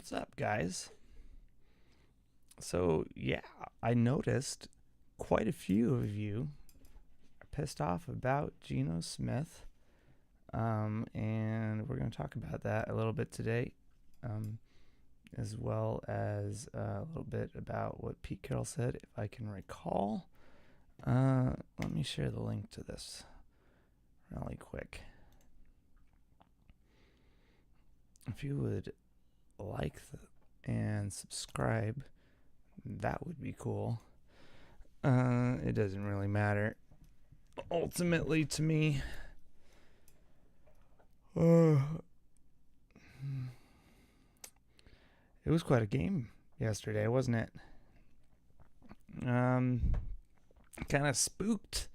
What's up, guys? So, yeah, I noticed quite a few of you are pissed off about Geno Smith. And we're going to talk about that a little bit today, um, as well as a little bit about what Pete Carroll said, if I can recall. Let me share the link to this really quick. If you would like and subscribe, that would be cool. It doesn't really matter ultimately to me. It was quite a game yesterday, wasn't it? Kind of spooked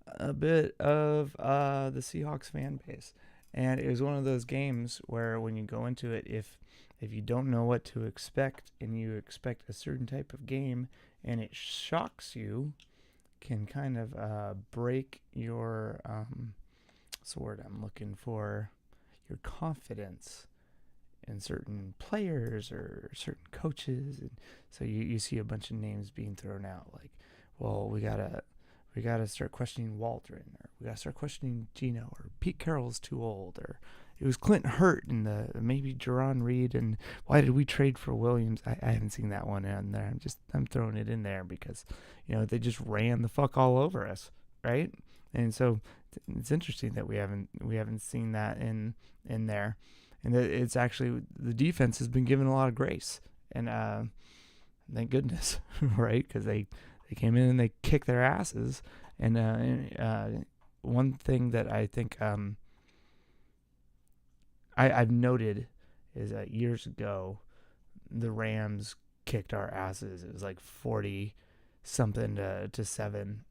a bit of the Seahawks fan base, and it was one of those games where when you go into it, if you don't know what to expect and you expect a certain type of game and it shocks you, can kind of break your what's the word I'm looking for, your confidence in certain players or certain coaches. And so you see a bunch of names being thrown out, like, well, we gotta start questioning Waldron, or we gotta start questioning Geno, or Pete Carroll's too old, or it was Clint Hurt and maybe Jerron Reed, and why did we trade for Williams? I haven't seen that one in there. I'm throwing it in there because they just ran the fuck all over us, right? And so it's interesting that we haven't seen that in there, and it's actually the defense has been given a lot of grace, and thank goodness, right? Because they came in and they kicked their asses, and one thing that I think I've noted is that years ago, the Rams kicked our asses. It was like 40 something to 7.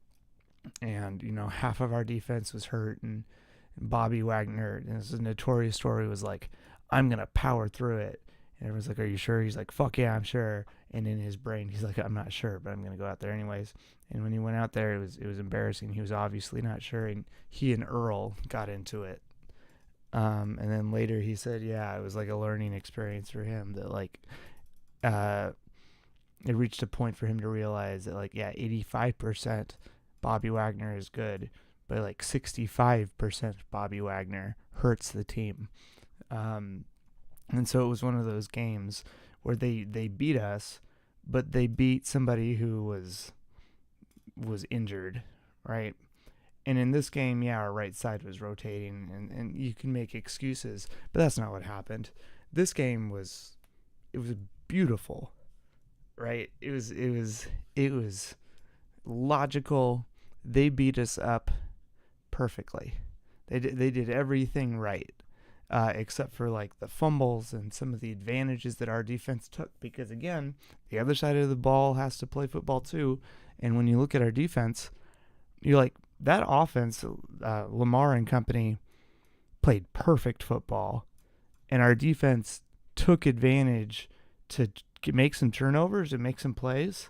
And, half of our defense was hurt. And Bobby Wagner, and this is a notorious story, was like, I'm going to power through it. And everyone's like, are you sure? He's like, fuck yeah, I'm sure. And in his brain, he's like, I'm not sure, but I'm going to go out there anyways. And when he went out there, it was embarrassing. He was obviously not sure. And he and Earl got into it. And then later he said, yeah, it was like a learning experience for him, that it reached a point for him to realize that 85% Bobby Wagner is good, but 65% Bobby Wagner hurts the team. And so it was one of those games where they beat us, but they beat somebody who was injured, right? And in this game, yeah, our right side was rotating, and you can make excuses, but that's not what happened. This game was beautiful, right? It was logical. They beat us up perfectly. They did everything right, except for the fumbles and some of the advantages that our defense took. Because again, the other side of the ball has to play football too, and when you look at our defense, you're like, that offense, Lamar and company played perfect football, and our defense took advantage to make some turnovers and make some plays.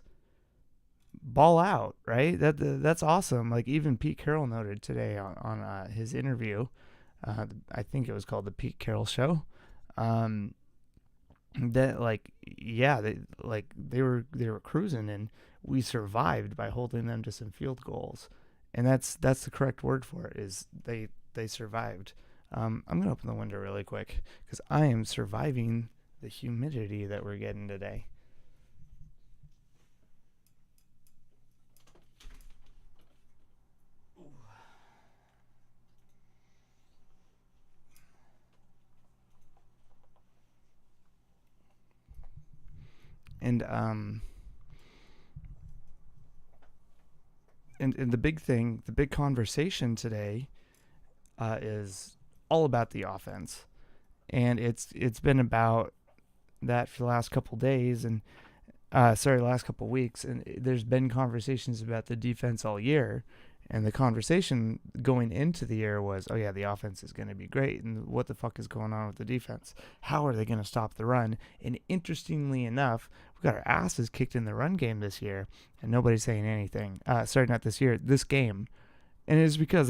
Ball out, right? That's awesome. Even Pete Carroll noted today on his interview, I think it was called the Pete Carroll Show, that they were cruising, and we survived by holding them to some field goals. And that's the correct word for it, is they survived. I'm going to open the window really quick because I am surviving the humidity that we're getting today. And and the big conversation today is all about the offense, and it's been about that for the last couple days, and last couple weeks, and there's been conversations about the defense all year, and the conversation going into the year was, oh yeah, the offense is going to be great, and what the fuck is going on with the defense? How are they going to stop the run? And interestingly enough, we got our asses kicked in the run game this year, and nobody's saying anything. Not this year, this game. And it's because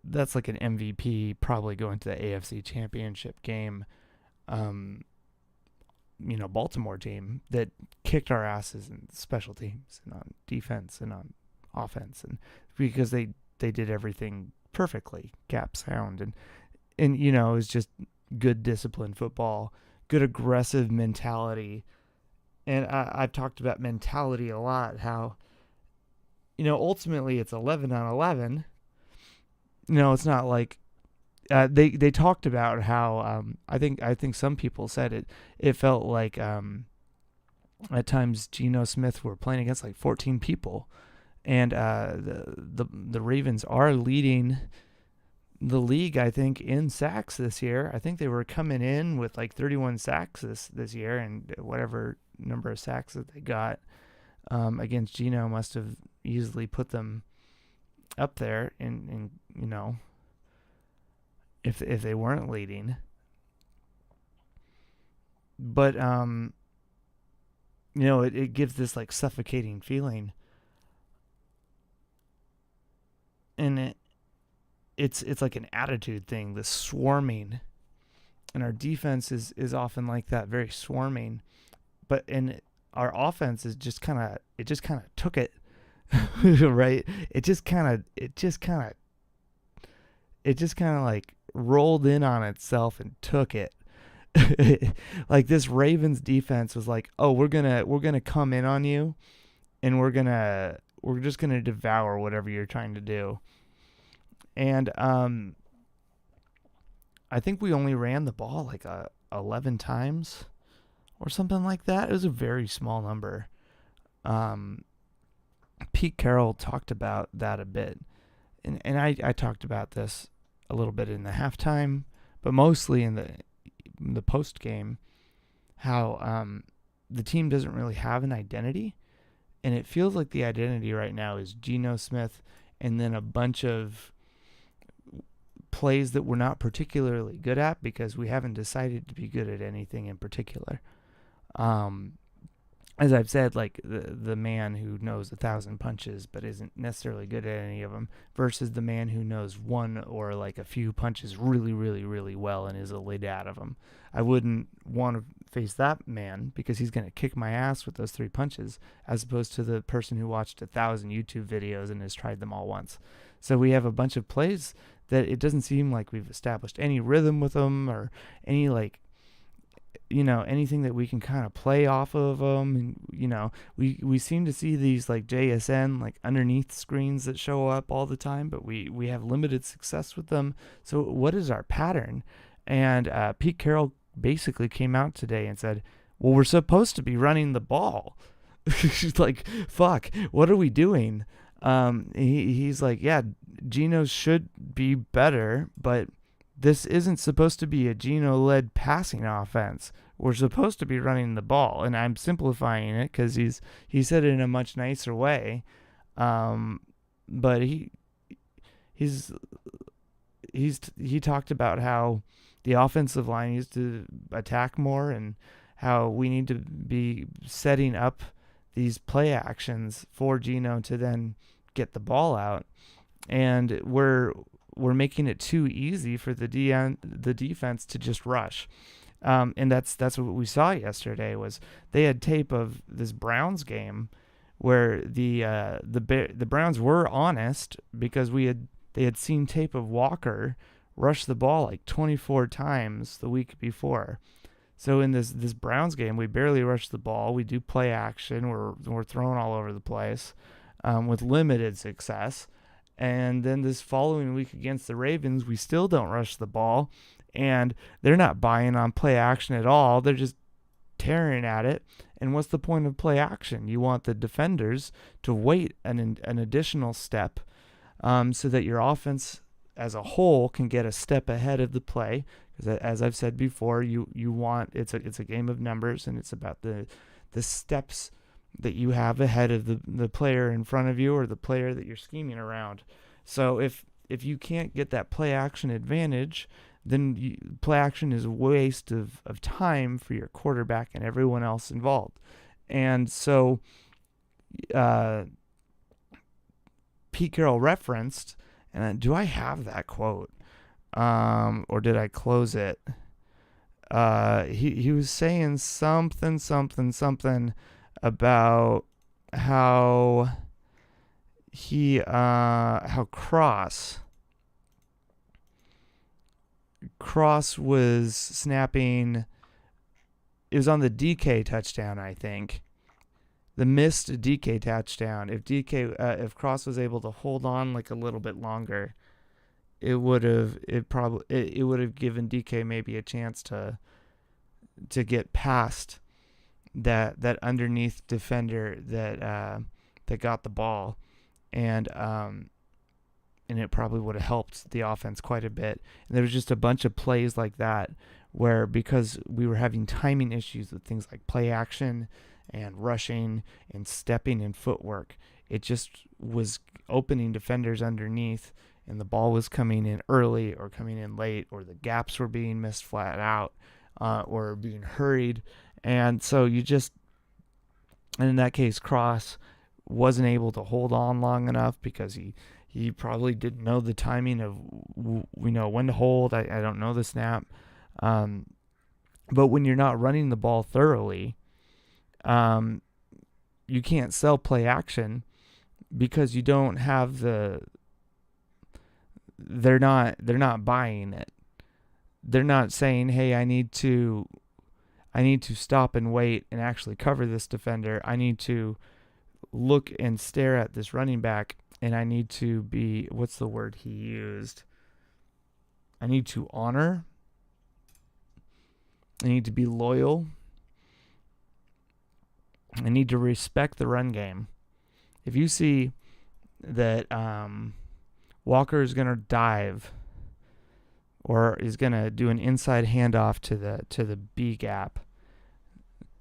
that's like an MVP probably going to the AFC Championship game Baltimore team that kicked our asses in special teams and on defense and on offense, and because they did everything perfectly, gap sound, and it was just good disciplined football, good aggressive mentality. And I've talked about mentality a lot, how ultimately it's 11 on 11. It's not like they talked about how I think some people said it felt like at times Geno Smith were playing against like 14 people, and the Ravens are leading the league, I think, in sacks this year. I think they were coming in with like 31 sacks this year, and whatever number of sacks that they got against Geno must have easily put them up there in if they weren't leading. But it gives this like suffocating feeling, and it's like an attitude thing, this swarming, and our defense is often like that, very swarming, but our offense is just kind of took it. Right, it just kind of like rolled in on itself and took it. Like this Ravens defense was like, oh, we're gonna come in on you, and we're just gonna devour whatever you're trying to do. And I think we only ran the ball like 11 times or something like that. It was a very small number. Pete Carroll talked about that a bit, and I talked about this a little bit in the halftime, but mostly in the post game, how the team doesn't really have an identity, and it feels like the identity right now is Geno Smith, and then a bunch of plays that we're not particularly good at because we haven't decided to be good at anything in particular. As I've said, like the man who knows 1,000 punches but isn't necessarily good at any of them versus the man who knows one or like a few punches really, really, really well and is elite out of them. I wouldn't want to face that man because he's going to kick my ass with those 3 punches, as opposed to the person who watched 1,000 YouTube videos and has tried them all once. So we have a bunch of plays that it doesn't seem like we've established any rhythm with them or any anything that we can kind of play off of them. And, we seem to see these like JSN, like underneath screens that show up all the time, but we have limited success with them. So what is our pattern? And Pete Carroll basically came out today and said, well, we're supposed to be running the ball. She's like, fuck, what are we doing? He's like, yeah, Geno should be better, but this isn't supposed to be a Geno-led passing offense. We're supposed to be running the ball, and I'm simplifying it because he said it in a much nicer way. But he talked about how the offensive line needs to attack more and how we need to be setting up these play actions for Geno to then get the ball out, and we're making it too easy for the defense to just rush. And that's what we saw yesterday. Was they had tape of this Browns game where the Browns were honest because they had seen tape of Walker rush the ball like 24 times the week before. So in this Browns game, we barely rush the ball. We do play action. We're thrown all over the place with limited success. And then this following week against the Ravens, we still don't rush the ball, and they're not buying on play action at all. They're just tearing at it. And what's the point of play action? You want the defenders to wait an additional step so that your offense as a whole can get a step ahead of the play. Because as I've said before, you want it's a game of numbers, and it's about the steps that you have ahead of the player in front of you or the player that you're scheming around. So if you can't get that play action advantage, then play action is a waste of time for your quarterback and everyone else involved. And so Pete Carroll referenced, and do I have that quote? Or did I close it? he was saying something about how how Cross was snapping. It was on the DK touchdown, I think. The missed DK touchdown. If Cross was able to hold on like a little bit longer, it would have given DK maybe a chance to get past that underneath defender that got the ball, and it probably would have helped the offense quite a bit. And there was just a bunch of plays like that where, because we were having timing issues with things like play action and rushing and stepping and footwork, it just was opening defenders underneath, and the ball was coming in early or coming in late, or the gaps were being missed flat out, or being hurried. And so and in that case, Cross wasn't able to hold on long enough because he probably didn't know the timing of, when to hold. I don't know the snap. But when you're not running the ball thoroughly, you can't sell play action because you don't have they're not buying it. They're not saying, hey, I need to stop and wait and actually cover this defender. I need to look and stare at this running back, and I need to be, what's the word he used? I need to honor. I need to be loyal. I need to respect the run game. If you see that Walker is going to dive or is going to do an inside handoff to the B gap,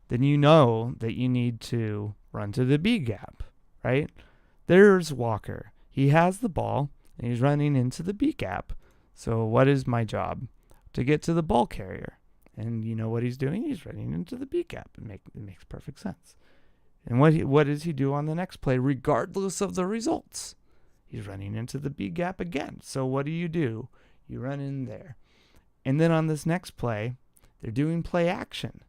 then you know that you need to run to the B gap, right? There's Walker. He has the ball, and he's running into the B gap. So what is my job? To get to the ball carrier. And you know what he's doing? He's running into the B gap. It makes perfect sense. And what does he do on the next play, regardless of the results? He's running into the B gap again. So what do? You run in there. And then on this next play, they're doing play action.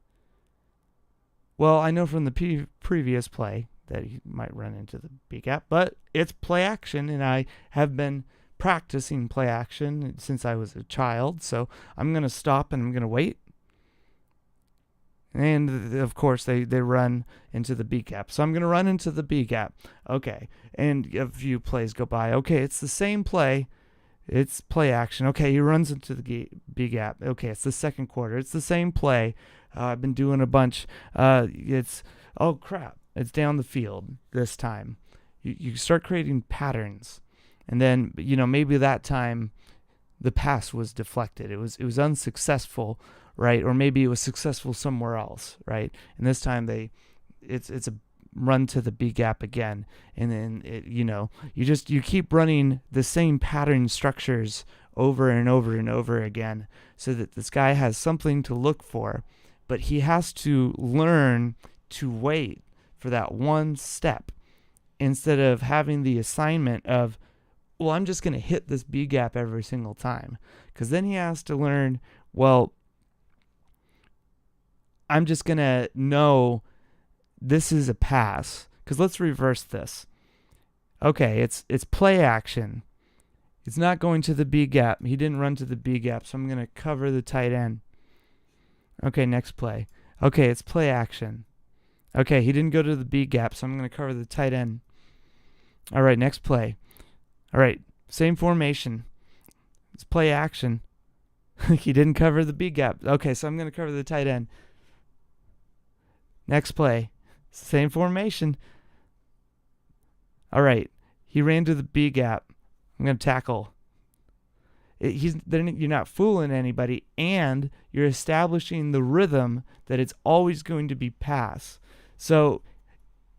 Well, I know from the previous play that he might run into the B gap, but it's play action, and I have been practicing play action since I was a child, so I'm going to stop and I'm going to wait. And, of course, they run into the B gap. So I'm going to run into the B gap. Okay. And a few plays go by. Okay, it's the same play. It's play action. Okay, he runs into the B gap. Okay, it's the second quarter. It's the same play. I've been doing a bunch. Oh, crap. It's down the field this time. You start creating patterns. And then, maybe that time the pass was deflected. It was unsuccessful, right? Or maybe it was successful somewhere else, right? And this time it's a run to the B gap again, and then you keep running the same pattern structures over and over and over again, so that this guy has something to look for, but he has to learn to wait for that one step instead of having the assignment of, well, I'm just going to hit this B gap every single time, because then he has to learn, well, I'm just going to know this is a pass. Because let's reverse this. Okay, it's play action. It's not going to the B gap. He didn't run to the B gap, so I'm going to cover the tight end. Okay, next play. Okay, it's play action. Okay, he didn't go to the B gap, so I'm going to cover the tight end. All right, next play. All right, same formation. It's play action. He didn't cover the B gap. Okay, so I'm going to cover the tight end. Next play. Same formation. All right, he ran to the B gap. I'm going to tackle. You're not fooling anybody, and you're establishing the rhythm that it's always going to be pass. So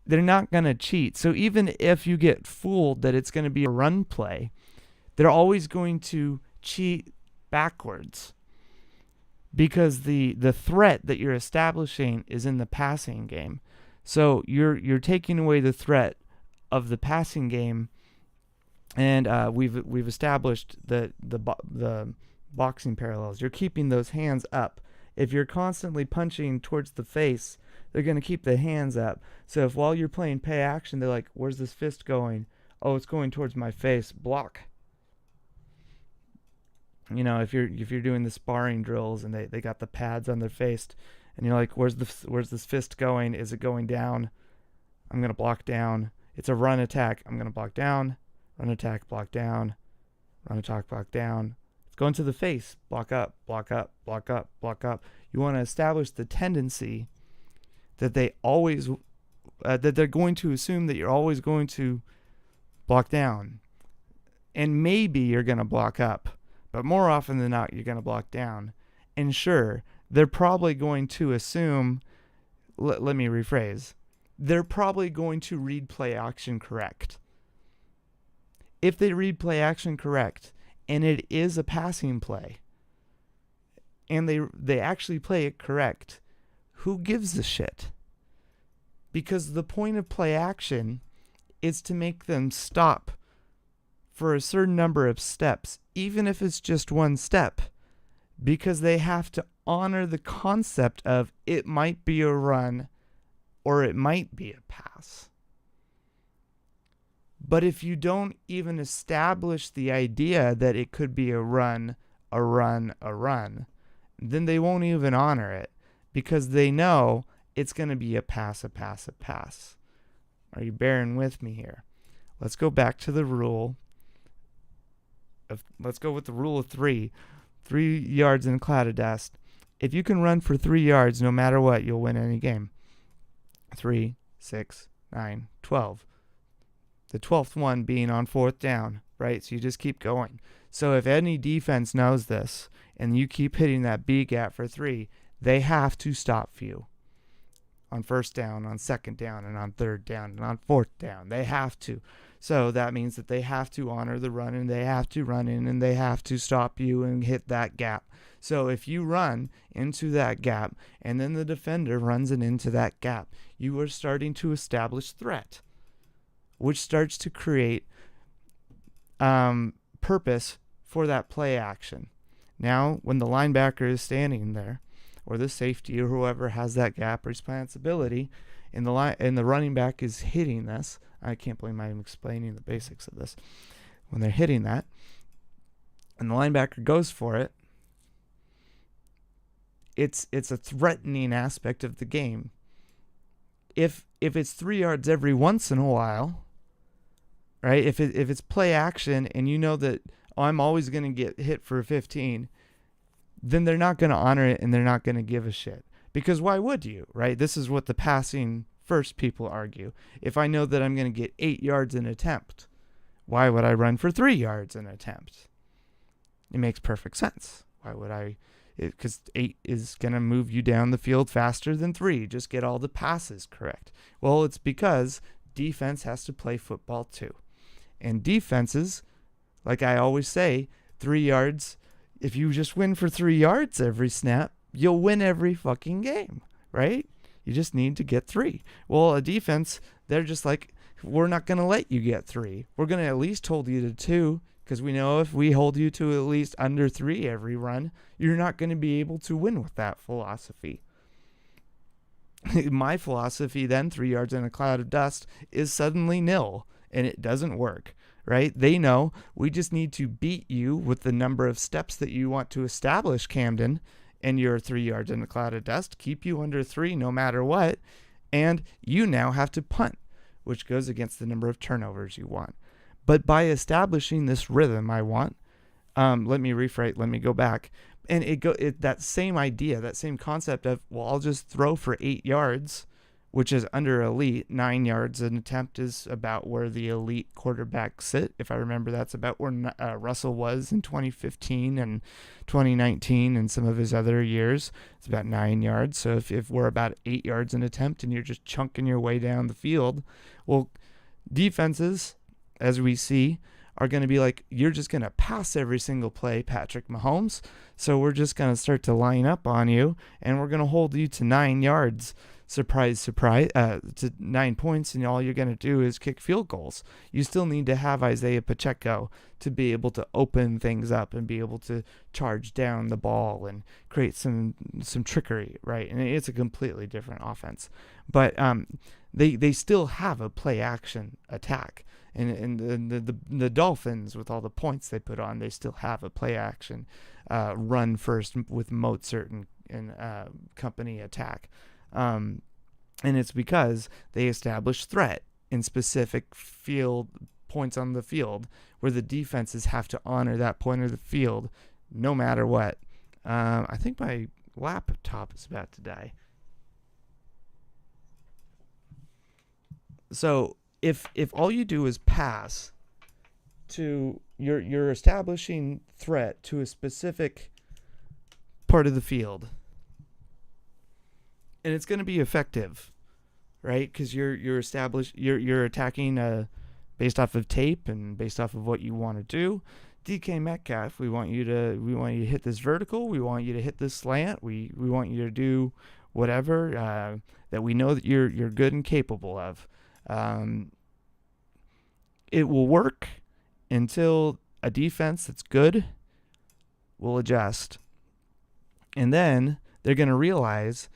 they're not going to cheat. So even if you get fooled that it's going to be a run play, they're always going to cheat backwards, because the threat that you're establishing is in the passing game. So you're taking away the threat of the passing game, and we've established the boxing parallels. You're keeping those hands up, If you're constantly punching towards the face, they're going to keep the hands up. So if while you're playing pay action, they're like, where's this fist going? Oh, it's going towards my face. Block. You know, if you're doing the sparring drills and they got the pads on their face, and you're like, where's this fist going? Is it going down? I'm going to block down. It's a run attack. I'm going to block down. Run attack, block down. Run attack, block down. It's going to the face. Block up, block up, block up, block up. You want to establish the tendency that they always, that they're going to assume that you're always going to block down. And maybe you're going to block up. But more often than not, you're going to block down. And sure, they're probably going to assume, let me rephrase, they're probably going to read play action correct. If they read play action correct, and it is a passing play, and they actually play it correct, who gives a shit? Because the point of play action is to make them stop for a certain number of steps, even if it's just one step, because they have to honor the concept of it might be a run or it might be a pass. But if you don't even establish the idea that it could be a run, then they won't even honor it because they know it's going to be a pass. Are you bearing with me here? Let's go back to the rule. Let's go with the rule of 3. 3 yards in a cloud of dust. If you can run for 3 yards, no matter what, you'll win any game. 3, 6, 9, 12. The 12th one being on 4th down, right? So you just keep going. So if any defense knows this and you keep hitting that B gap for 3, they have to stop you. On 1st down, on 2nd down, and on 3rd down, and on 4th down. They have to. So that means that they have to honor the run, and they have to run in, and they have to stop you and hit that gap. So if you run into that gap, and then the defender runs it into that gap, you are starting to establish threat, which starts to create purpose for that play action. Now, when the linebacker is standing there, or the safety or whoever has that gap responsibility, and the running back is hitting this, I can't believe I'm explaining the basics of this. When they're hitting that, and the linebacker goes for it, it's a threatening aspect of the game. If it's 3 yards every once in a while, right? If it's play action and you know that I'm always going to get hit for 15, then they're not going to honor it and they're not going to give a shit. Because why would you, right? This is what the passing first people argue. If I know that I'm going to get 8 yards an attempt, why would I run for 3 yards an attempt? It makes perfect sense. Why would I? Because 8 is going to move you down the field faster than 3. Just get all the passes correct. Well, it's because defense has to play football too. And defenses, like I always say, 3 yards, if you just win for 3 yards every snap, you'll win every fucking game, right? You just need to get 3. Well, a defense, they're just like, we're not going to let you get 3. We're going to at least hold you to 2, because we know if we hold you to at least under 3 every run, you're not going to be able to win with that philosophy. My philosophy then, 3 yards in a cloud of dust, is suddenly nil, and it doesn't work, right? They know we just need to beat you with the number of steps that you want to establish, Camden, and your 3 yards in a cloud of dust, keep you under 3 no matter what, and you now have to punt, which goes against the number of turnovers you want. But by establishing this rhythm I want, let me go back, and that same idea, that same concept of, well, I'll just throw for 8 yards, which is under elite. 9 yards an attempt is about where the elite quarterbacks sit. If I remember, that's about where Russell was in 2015 and 2019 and some of his other years. It's about 9 yards. So if we're about 8 yards an attempt and you're just chunking your way down the field, well, defenses, as we see, are going to be like, you're just going to pass every single play, Patrick Mahomes. So we're just going to start to line up on you, and we're going to hold you to 9 yards. surprise, to 9 points, and all you're going to do is kick field goals. You still need to have Isaiah Pacheco to be able to open things up and be able to charge down the ball and create some trickery, right? And it's a completely different offense. But they still have a play action attack. And the Dolphins, with all the points they put on, they still have a play action run first with Mozart and company attack. And it's because they establish threat in specific field points on the field where the defenses have to honor that point of the field no matter what. I think my laptop is about to die. So if all you do is pass to you're establishing threat to a specific part of the field, and it's going to be effective, right? Because you're attacking based off of tape and based off of what you want to do. DK Metcalf, we want you to hit this vertical. We want you to hit this slant. We want you to do whatever that we know that you're good and capable of. It will work until a defense that's good will adjust, and then they're going to realize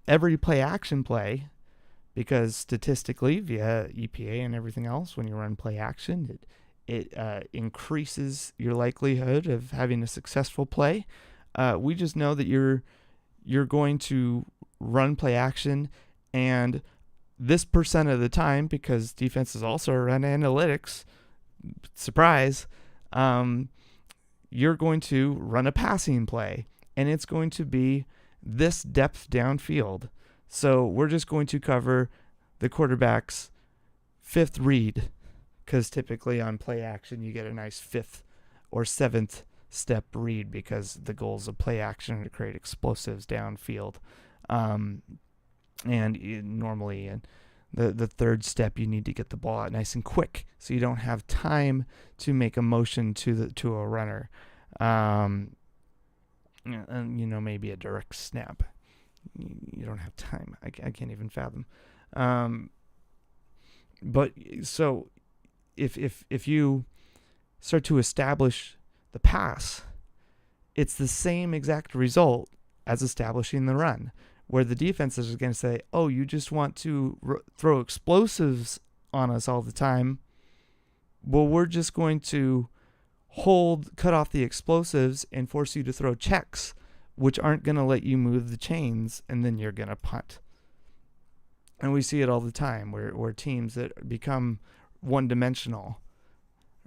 every play action play, because statistically via EPA and everything else, when you run play action, it increases your likelihood of having a successful play. We just know that you're going to run play action, and this percent of the time, because defenses also run analytics, surprise, you're going to run a passing play, and it's going to be this depth downfield. So we're just going to cover the quarterback's fifth read, because typically on play action you get a nice fifth or seventh step read, because the goals of play action are to create explosives downfield. And normally in the third step, you need to get the ball out nice and quick, so you don't have time to make a motion to a runner. And maybe a direct snap. You don't have time. I can't even fathom. But so if you start to establish the pass, it's the same exact result as establishing the run, where the defenses are going to say, oh, you just want to throw explosives on us all the time. Well, we're just going to cut off the explosives and force you to throw checks, which aren't going to let you move the chains, and then you're going to punt. And we see it all the time where teams that become one-dimensional,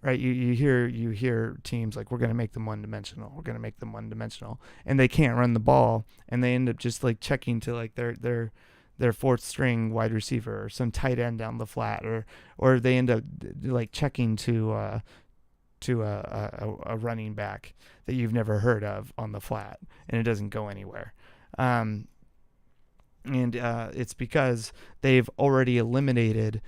right? You hear teams like, we're going to make them one-dimensional. We're going to make them one-dimensional. And they can't run the ball, and they end up just like checking to like their fourth string wide receiver or some tight end down the flat, or they end up like checking to a running back that you've never heard of on the flat, and it doesn't go anywhere. And it's because they've already eliminated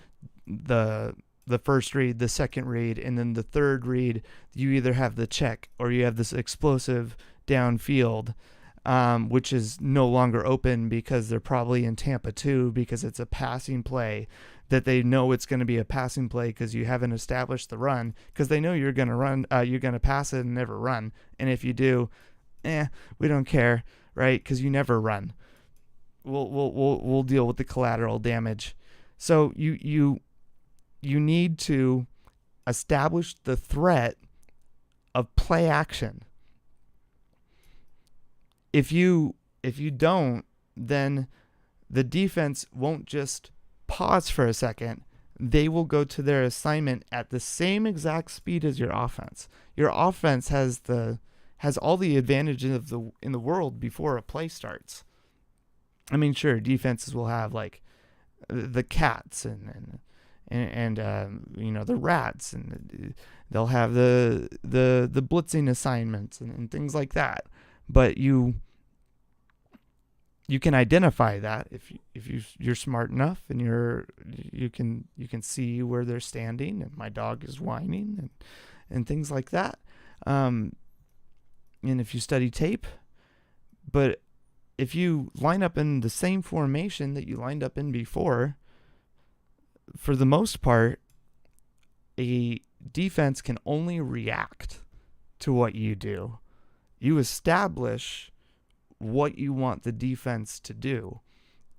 the first read, the second read, and then the third read. You either have the check or you have this explosive downfield, which is no longer open because they're probably in Tampa 2, because it's a passing play that they know it's going to be a passing play, because you haven't established the run, because they know you're going to run, you're going to pass it and never run. And if you do, we don't care, right? Because you never run. We'll deal with the collateral damage. So you need to establish the threat of play action. If you don't, then the defense won't just pause for a second. They will go to their assignment at the same exact speed as your offense. Your offense has all the advantages in the world before a play starts. I mean, sure, defenses will have like the cats and the rats, and they'll have the blitzing assignments and things like that. But you can identify that if you're smart enough, and you can see where they're standing, and my dog is whining and things like that. And if you study tape, but if you line up in the same formation that you lined up in before, for the most part, a defense can only react to what you do. You establish what you want the defense to do.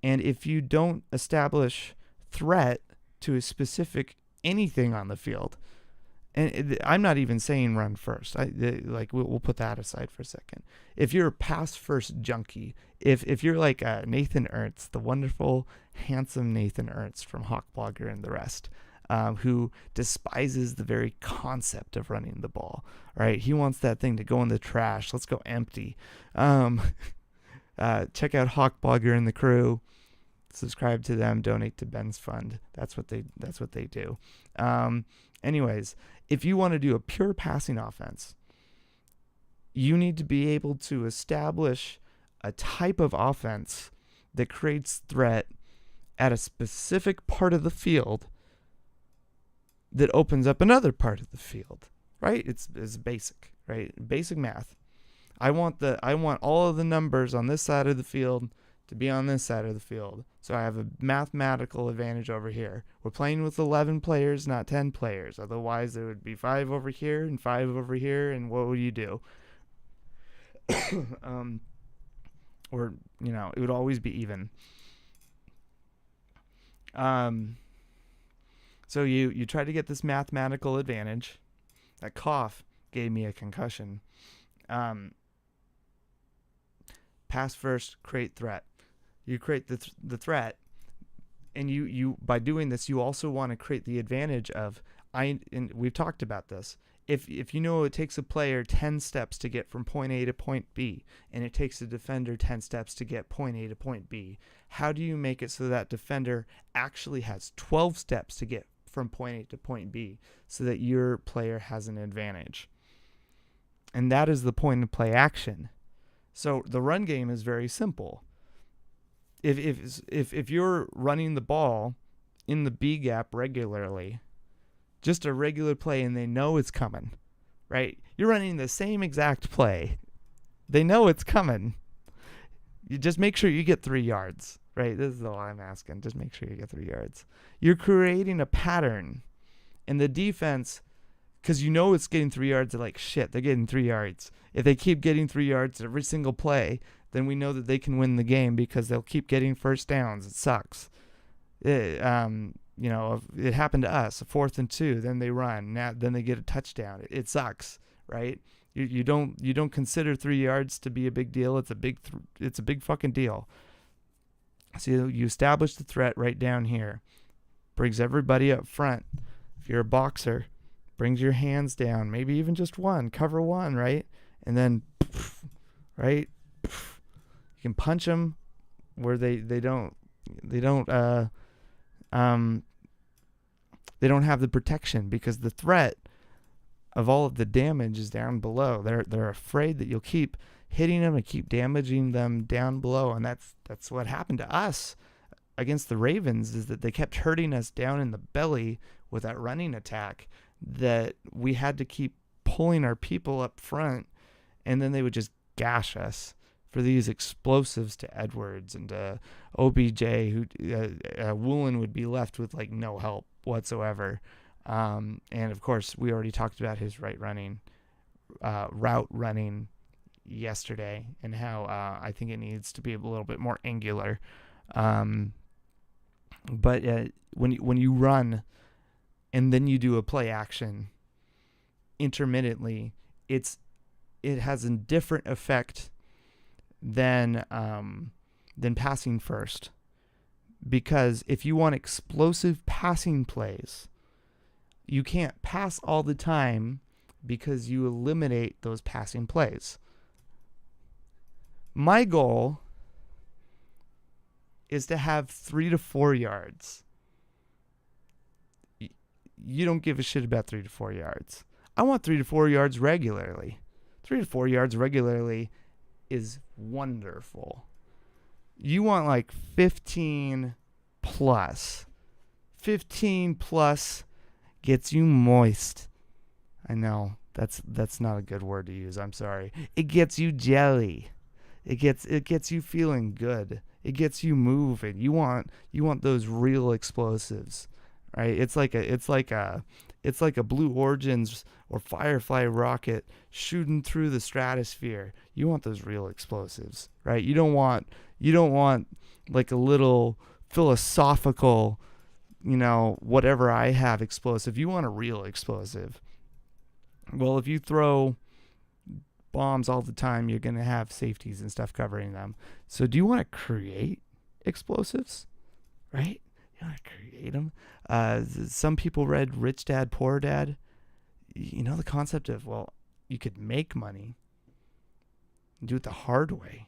And if you don't establish threat to a specific anything on the field, and I'm not even saying run first. We'll put that aside for a second. If you're a pass first junkie, if you're like Nathan Ernst, the wonderful, handsome Nathan Ernst from Hawk Blogger and the rest, who despises the very concept of running the ball, right? He wants that thing to go in the trash. Let's go empty. Check out Hawk Blogger and the crew. Subscribe to them. Donate to Ben's fund. That's what they do. Anyways, if you want to do a pure passing offense, you need to be able to establish a type of offense that creates threat at a specific part of the field that opens up another part of the field, right? It's basic, right? Basic math. I want all of the numbers on this side of the field to be on this side of the field. So I have a mathematical advantage over here. We're playing with 11 players, not 10 players. Otherwise, there would be 5 over here and 5 over here, and what would you do? Or, it would always be even. So you try to get this mathematical advantage. That cough gave me a concussion. Pass first, create threat. You create the threat, and you by doing this, you also want to create the advantage of and we've talked about this. If it takes a player 10 steps to get from point A to point B, and it takes a defender 10 steps to get point A to point B, how do you make it so that defender actually has 12 steps to get from point A to point B so that your player has an advantage? And that is the point of play action. So the run game is very simple. If you're running the ball in the B gap regularly, just a regular play, and they know it's coming, right? You're running the same exact play. They know it's coming. You just make sure you get 3 yards, right? This is all I'm asking. Just make sure you get 3 yards. You're creating a pattern, and the defense, because it's getting 3 yards, they're like, shit, they're getting 3 yards. If they keep getting 3 yards every single play, then we know that they can win the game because they'll keep getting first downs. It sucks. It happened to us, a 4th and 2, then they run. Then they get a touchdown. It sucks, right? You don't consider 3 yards to be a big deal. It's a big fucking deal. So you establish the threat right down here. Brings everybody up front. If you're a boxer, brings your hands down, maybe even just one, cover one, right? And then, right? You can punch them where they don't have the protection because the threat of all of the damage is down below. They're afraid that you'll keep hitting them and keep damaging them down below, and that's what happened to us against the Ravens, is that they kept hurting us down in the belly with that running attack, that we had to keep pulling our people up front, and then they would just gash us for these explosives to Edwards and OBJ, who Woolen would be left with like no help whatsoever. And of course, we already talked about his route running yesterday, and how I think it needs to be a little bit more angular. But when you run and then you do a play action intermittently, it has a different effect than passing first. Because if you want explosive passing plays, you can't pass all the time because you eliminate those passing plays. My goal is to have 3 to 4 yards. You don't give a shit about 3 to 4 yards. I want 3 to 4 yards regularly. 3 to 4 yards regularly is wonderful. You want like 15 plus. 15 plus gets you moist. I know that's not a good word to use. I'm sorry. It gets you jelly. It gets you feeling good. It gets you moving. You want those real explosives, right? It's like a Blue Origin's or Firefly rocket shooting through the stratosphere. You want those real explosives, right? You don't want like a little philosophical, whatever I have explosive. You want a real explosive. Well, if you throw bombs all the time, you're going to have safeties and stuff covering them. So do you want to create explosives, right? You want to create them. Some people read Rich Dad, Poor Dad. The concept of, well, you could make money and do it the hard way,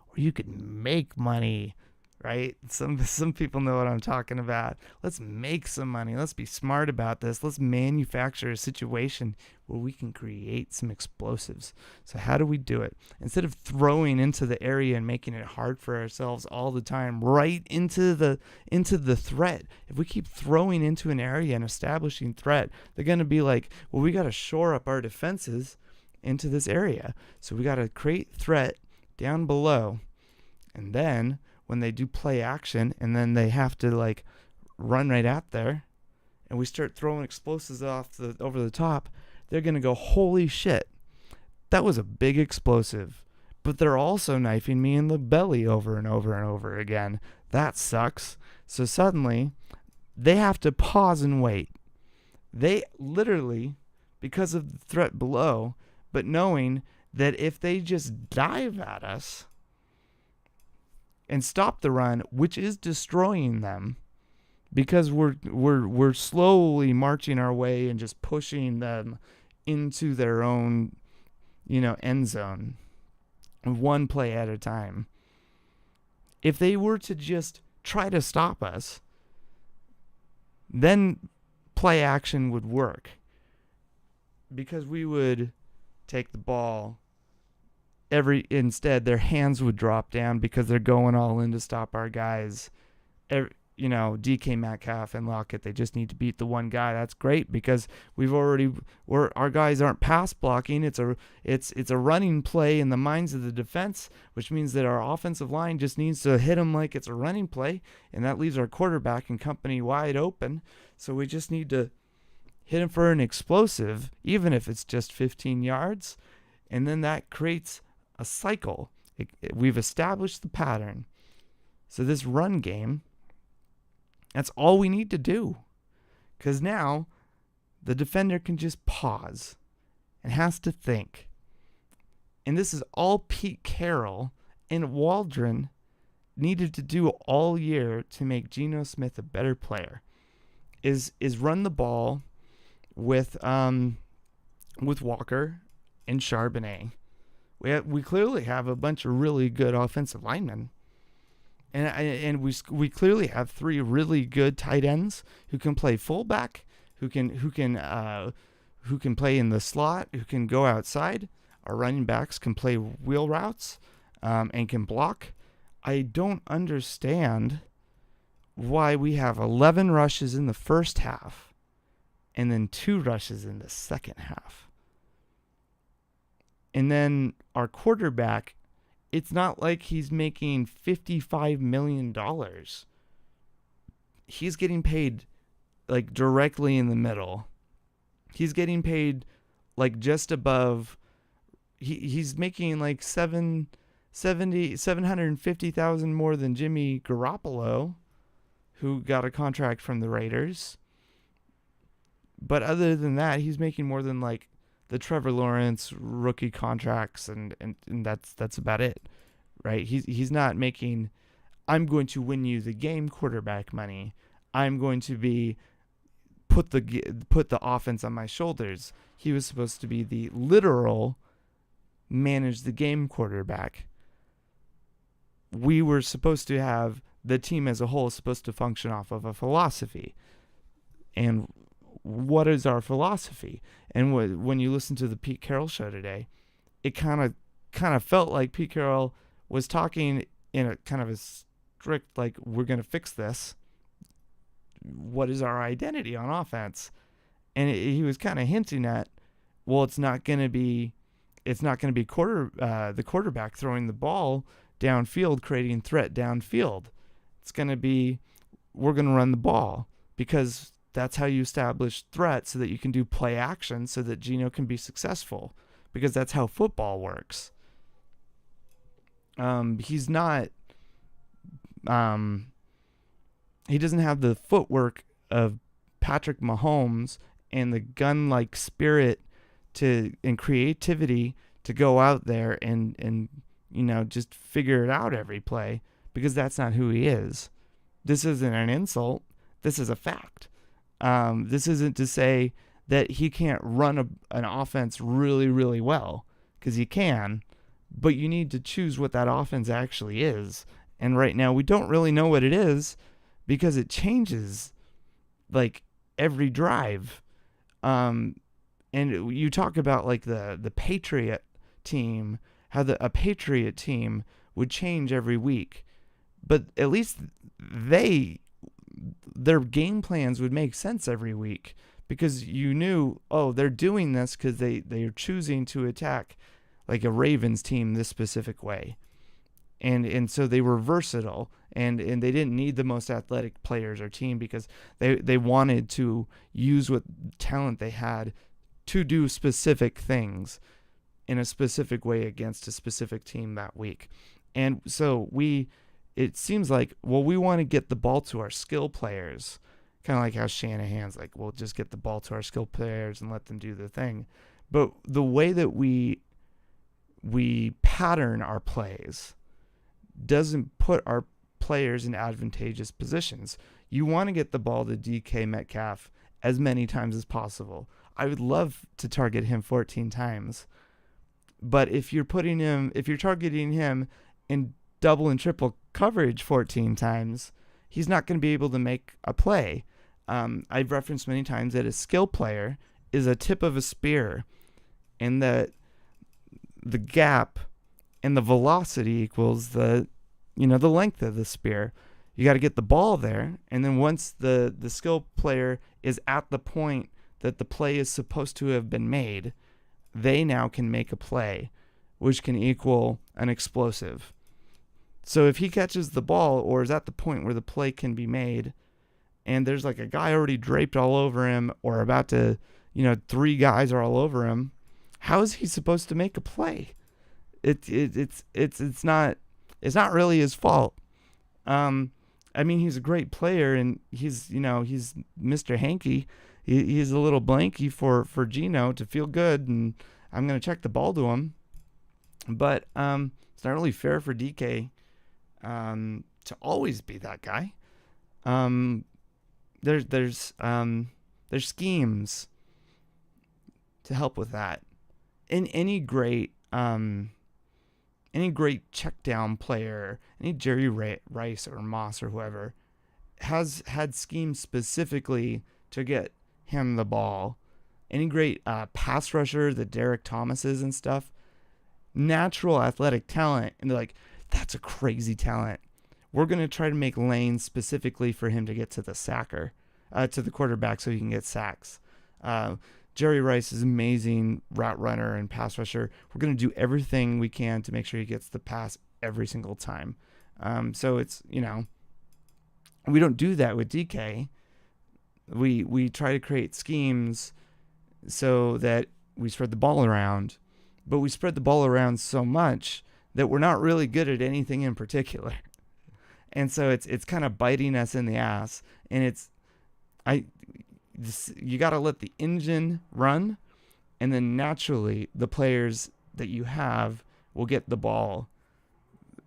or you could make money, right? Some people know what I'm talking about. Let's make some money. Let's be smart about this. Let's manufacture a situation where we can create some explosives. So how do we do it? Instead of throwing into the area and making it hard for ourselves all the time, right into the threat. If we keep throwing into an area and establishing threat, they're going to be like, well, we got to shore up our defenses into this area. So we got to create threat down below, and then when they do play action and then they have to like run right out there and we start throwing explosives over the top, they're going to go, holy shit, that was a big explosive, but they're also knifing me in the belly over and over and over again. That sucks. So suddenly they have to pause and wait. They literally, because of the threat below, but knowing that if they just dive at us and stop the run, which is destroying them, because we're slowly marching our way and just pushing them into their own, end zone, one play at a time. If they were to just try to stop us, then play action would work, because we would take the ball. Instead, their hands would drop down because they're going all in to stop our guys. DK Metcalf and Lockett, they just need to beat the one guy. That's great, because our guys aren't pass blocking. It's a running play in the minds of the defense, which means that our offensive line just needs to hit them like it's a running play, and that leaves our quarterback and company wide open. So we just need to hit him for an explosive, even if it's just 15 yards, and then that creates a cycle. We've established the pattern. So this run game, that's all we need to do. Because now the defender can just pause and has to think. And this is all Pete Carroll and Waldron needed to do all year to make Geno Smith a better player. Is run the ball with Walker and Charbonnet. We clearly have a bunch of really good offensive linemen, and we clearly have three really good tight ends who can play fullback, who can play in the slot, who can go outside. Our running backs can play wheel routes, and can block. I don't understand why we have 11 rushes in the first half, and then 2 rushes in the second half. And then our quarterback, it's not like he's making $55 million. He's getting paid like directly in the middle. He's getting paid like just above. He's making like $750,000 more than Jimmy Garoppolo, who got a contract from the Raiders. But other than that, he's making more than like the Trevor Lawrence rookie contracts, and that's about it, right? He's not making, I'm going to win you the game quarterback money. I'm going to put the offense on my shoulders. He was supposed to be the literal manage the game quarterback. We were supposed to have the team as a whole supposed to function off of a philosophy. And what is our philosophy? And when you listen to the Pete Carroll show today, it kind of felt like Pete Carroll was talking in a kind of a strict, like, we're going to fix this. What is our identity on offense? And he was kind of hinting at, well, it's not going to be it's not going to be the quarterback throwing the ball downfield, creating threat downfield. It's going to be, we're going to run the ball, because that's how you establish threat, so that you can do play action, so that Geno can be successful, because that's how football works. He's not, he doesn't have the footwork of Patrick Mahomes and the gun-like spirit and creativity to go out there and just figure it out every play, because that's not who he is. This isn't an insult. This is a fact. This isn't to say that he can't run an offense really, really well, because he can, but you need to choose what that offense actually is. And right now we don't really know what it is, because it changes like every drive. And you talk about like the Patriot team, how a Patriot team would change every week, but at least their game plans would make sense every week, because you knew, oh, they're doing this because they're choosing to attack like a Ravens team this specific way. And so they were versatile, and they didn't need the most athletic players or team, because they wanted to use what talent they had to do specific things in a specific way against a specific team that week. And so it seems like, well, we want to get the ball to our skill players, kind of like how Shanahan's like, we'll just get the ball to our skill players and let them do the thing. But the way that we pattern our plays doesn't put our players in advantageous positions. You want to get the ball to DK Metcalf as many times as possible. I would love to target him 14 times. But if you're targeting him in double and triple coverage 14 times, he's not going to be able to make a play. I've referenced many times that a skill player is a tip of a spear, and that the gap and the velocity equals the length of the spear. You got to get the ball there, and then once the skill player is at the point that the play is supposed to have been made, they now can make a play, which can equal an explosive. So if he catches the ball or is at the point where the play can be made, and there's like a guy already draped all over him, or about to, 3 guys are all over him, how is he supposed to make a play? It's not really his fault. He's a great player, and he's Mr. Hanky. He's a little blanky for Geno to feel good, and I'm going to check the ball to him. But it's not really fair for DK to always be that guy. There's schemes to help with that. In any great check down player, any Jerry Rice or Moss or whoever, has had schemes specifically to get him the ball. Any great pass rusher, the Derek Thomases and stuff, natural athletic talent, and they're like, that's a crazy talent. We're going to try to make lanes specifically for him to get to to the quarterback, so he can get sacks. Jerry Rice is amazing route runner and pass rusher. We're going to do everything we can to make sure he gets the pass every single time. So it's, we don't do that with DK. We try to create schemes so that we spread the ball around, but we spread the ball around so much that we're not really good at anything in particular. And so it's kind of biting us in the ass, and you got to let the engine run, and then naturally the players that you have will get the ball.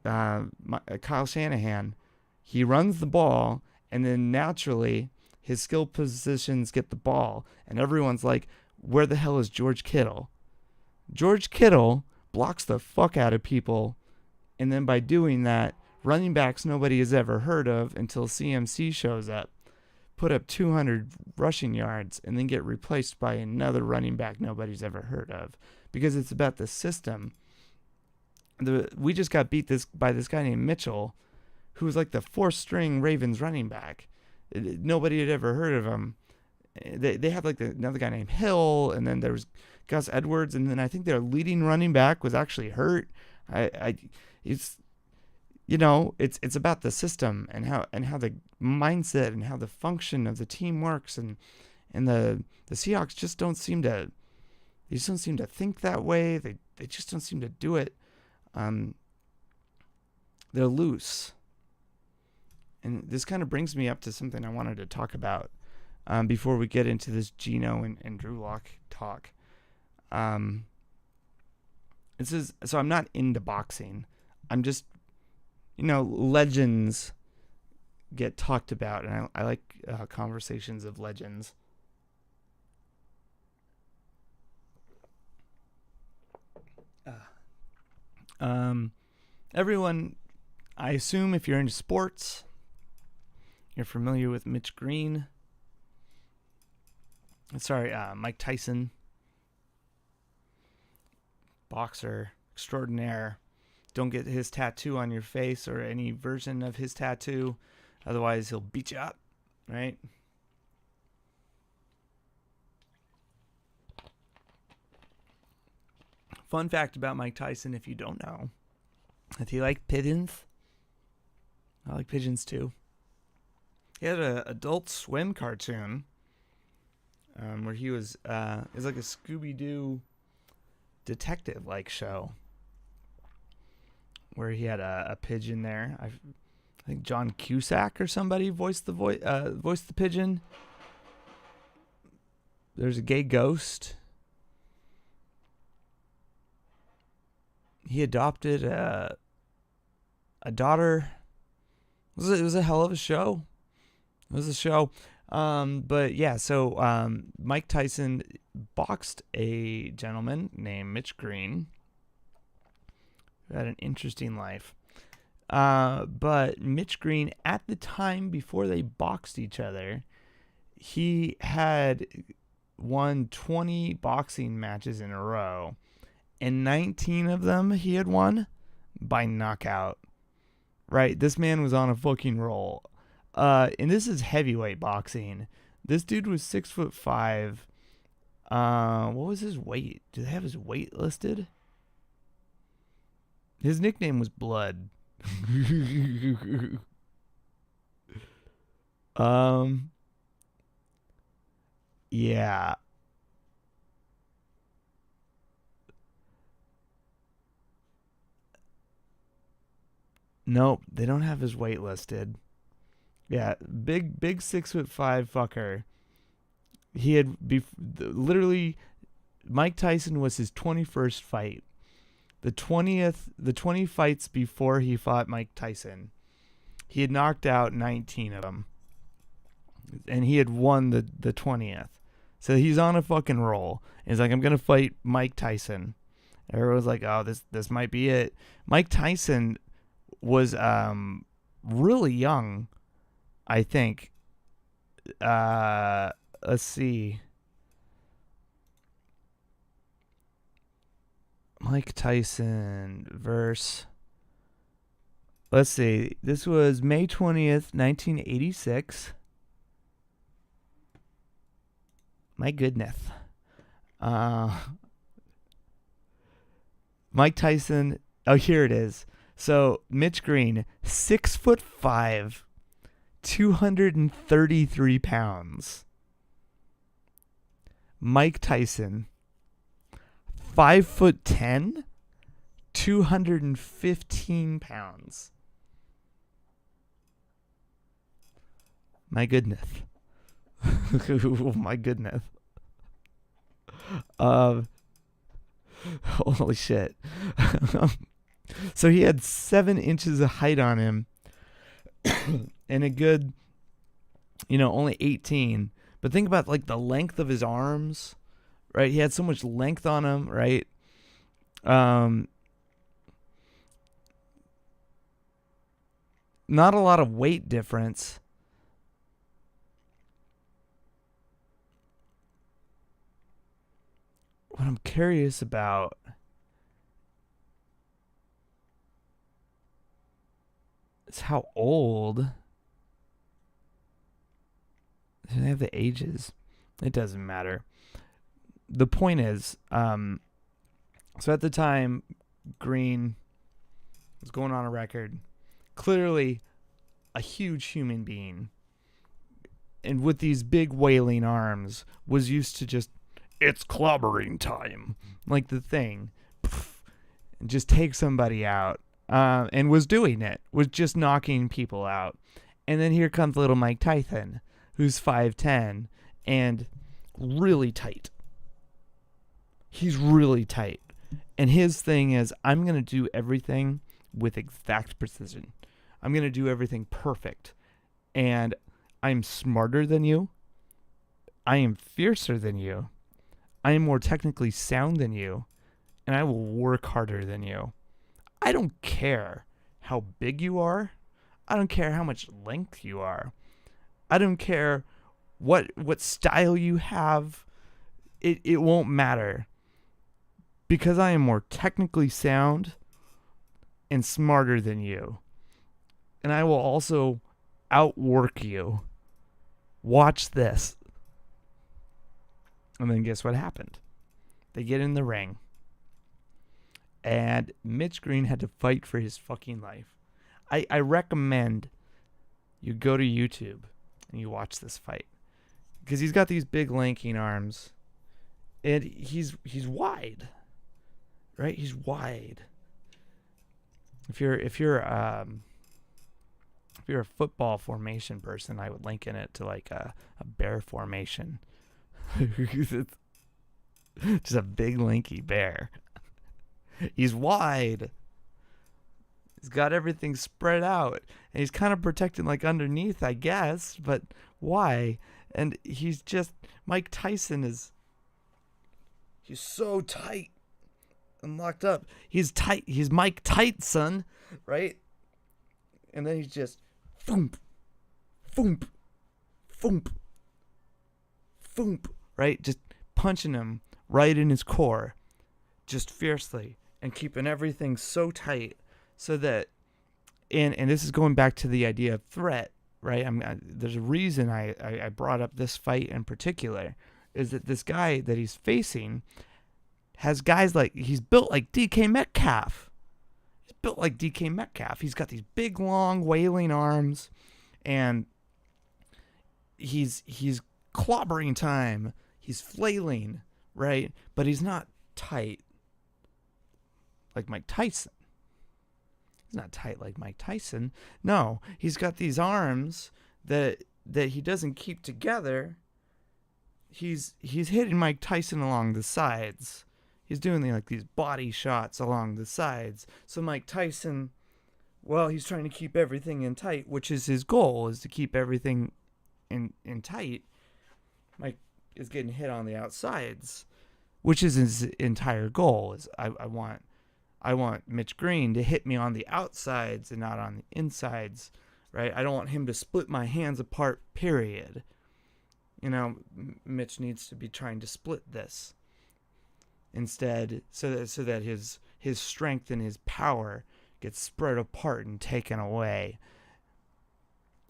Kyle Shanahan, he runs the ball, and then naturally his skill positions get the ball, and everyone's like, where the hell is George Kittle? George Kittle blocks the fuck out of people, and then by doing that, running backs nobody has ever heard of until CMC shows up, put up 200 rushing yards, and then get replaced by another running back nobody's ever heard of, because it's about the system. We just got beat by this guy named Mitchell, who was like the 4th-string Ravens running back. Nobody had ever heard of him. They had like another guy named Hill, and then there was Gus Edwards, and then I think their leading running back was actually hurt. It's it's about the system and how the mindset and how the function of the team works, and the Seahawks just don't seem to think that way. They just don't seem to do it. They're loose. And this kind of brings me up to something I wanted to talk about before we get into this Geno and Drew Lock talk. So I'm not into boxing. I'm just, legends get talked about, and I like conversations of legends. Everyone, I assume if you're into sports, you're familiar with Mitch Green. Mike Tyson, boxer extraordinaire. Don't get his tattoo on your face or any version of his tattoo, otherwise he'll beat you up, right? Fun fact about Mike Tyson, if you don't know, if you like pigeons, I like pigeons too. He had an Adult Swim cartoon where he was, it was like a Scooby-Doo detective-like show where he had a pigeon there. I think John Cusack or somebody voiced the pigeon. There's a gay ghost. He adopted a daughter. It was a hell of a show. It was a show. But yeah, so Mike Tyson boxed a gentleman named Mitch Green who had an interesting life. But Mitch Green, at the time before they boxed each other, he had won 20 boxing matches in a row. And 19 of them he had won by knockout. Right? This man was on a fucking roll. And this is heavyweight boxing. This dude was 6'5". What was his weight? Do they have his weight listed? His nickname was Blood. Yeah. Nope, they don't have his weight listed. Yeah, big 6'5" fucker. He had literally, Mike Tyson was his 21st fight. The 20 fights before he fought Mike Tyson, he had knocked out 19 of them, and he had won the 20th. So he's on a fucking roll. He's like, I'm gonna fight Mike Tyson. Everyone's like, oh, this might be it. Mike Tyson was really young, I think. Let's see. Mike Tyson versus... Let's see. This was May 20th, 1986. My goodness. Mike Tyson... Oh, here it is. So, Mitch Green, 6'5", 233 pounds. Mike Tyson, 5'10", 215 pounds. My goodness. Oh my goodness. Holy shit. So he had 7 inches of height on him and a good, only 18. But think about like the length of his arms, right? He had so much length on him, right? Not a lot of weight difference. What I'm curious about is how old. Do they have the ages? It doesn't matter. the point is, so at the time, Green was going on a record, clearly a huge human being, and with these big wailing arms, was used to just, it's clobbering time, like the Thing, and just take somebody out, and was doing it, was just knocking people out. And then here comes little Mike Tyson, who's 5'10", and really tight. He's really tight. And his thing is, I'm going to do everything with exact precision. I'm going to do everything perfect. And I'm smarter than you. I am fiercer than you. I am more technically sound than you. And I will work harder than you. I don't care how big you are. I don't care how much length you are. I don't care what style you have. It won't matter. Because I am more technically sound and smarter than you. And I will also outwork you. Watch this. And then guess what happened? They get in the ring. And Mitch Green had to fight for his fucking life. I recommend you go to YouTube and you watch this fight. Because he's got these big lanky arms. And he's wide. Right? He's wide. If you're a football formation person, I would liken it to like a bear formation. Just a big lanky bear. He's wide. He's got everything spread out. And he's kind of protected like underneath, I guess. But why? And he's just, Mike Tyson he's so tight and locked up. He's tight. He's Mike Tyson, right? And then he's just foomp, foomp, foomp, foomp, right? Just punching him right in his core, just fiercely, and keeping everything so tight so that, and this is going back to the idea of threat, right? There's a reason I brought up this fight in particular, is that this guy that he's facing has guys like, he's built like DK Metcalf. He's built like DK Metcalf. He's got these big, long, wailing arms, and he's clobbering time. He's flailing, right? But he's not tight like Mike Tyson. He's not tight like Mike Tyson. No, he's got these arms that he doesn't keep together. He's hitting Mike Tyson along the sides. He's doing like these body shots along the sides. So Mike Tyson, well, he's trying to keep everything in tight, which is his goal, is to keep everything in tight. Mike is getting hit on the outsides, which is his entire goal. Is I want Mitch Green to hit me on the outsides and not on the insides, right? I don't want him to split my hands apart, period. You know, Mitch needs to be trying to split this instead, so that his strength and his power gets spread apart and taken away,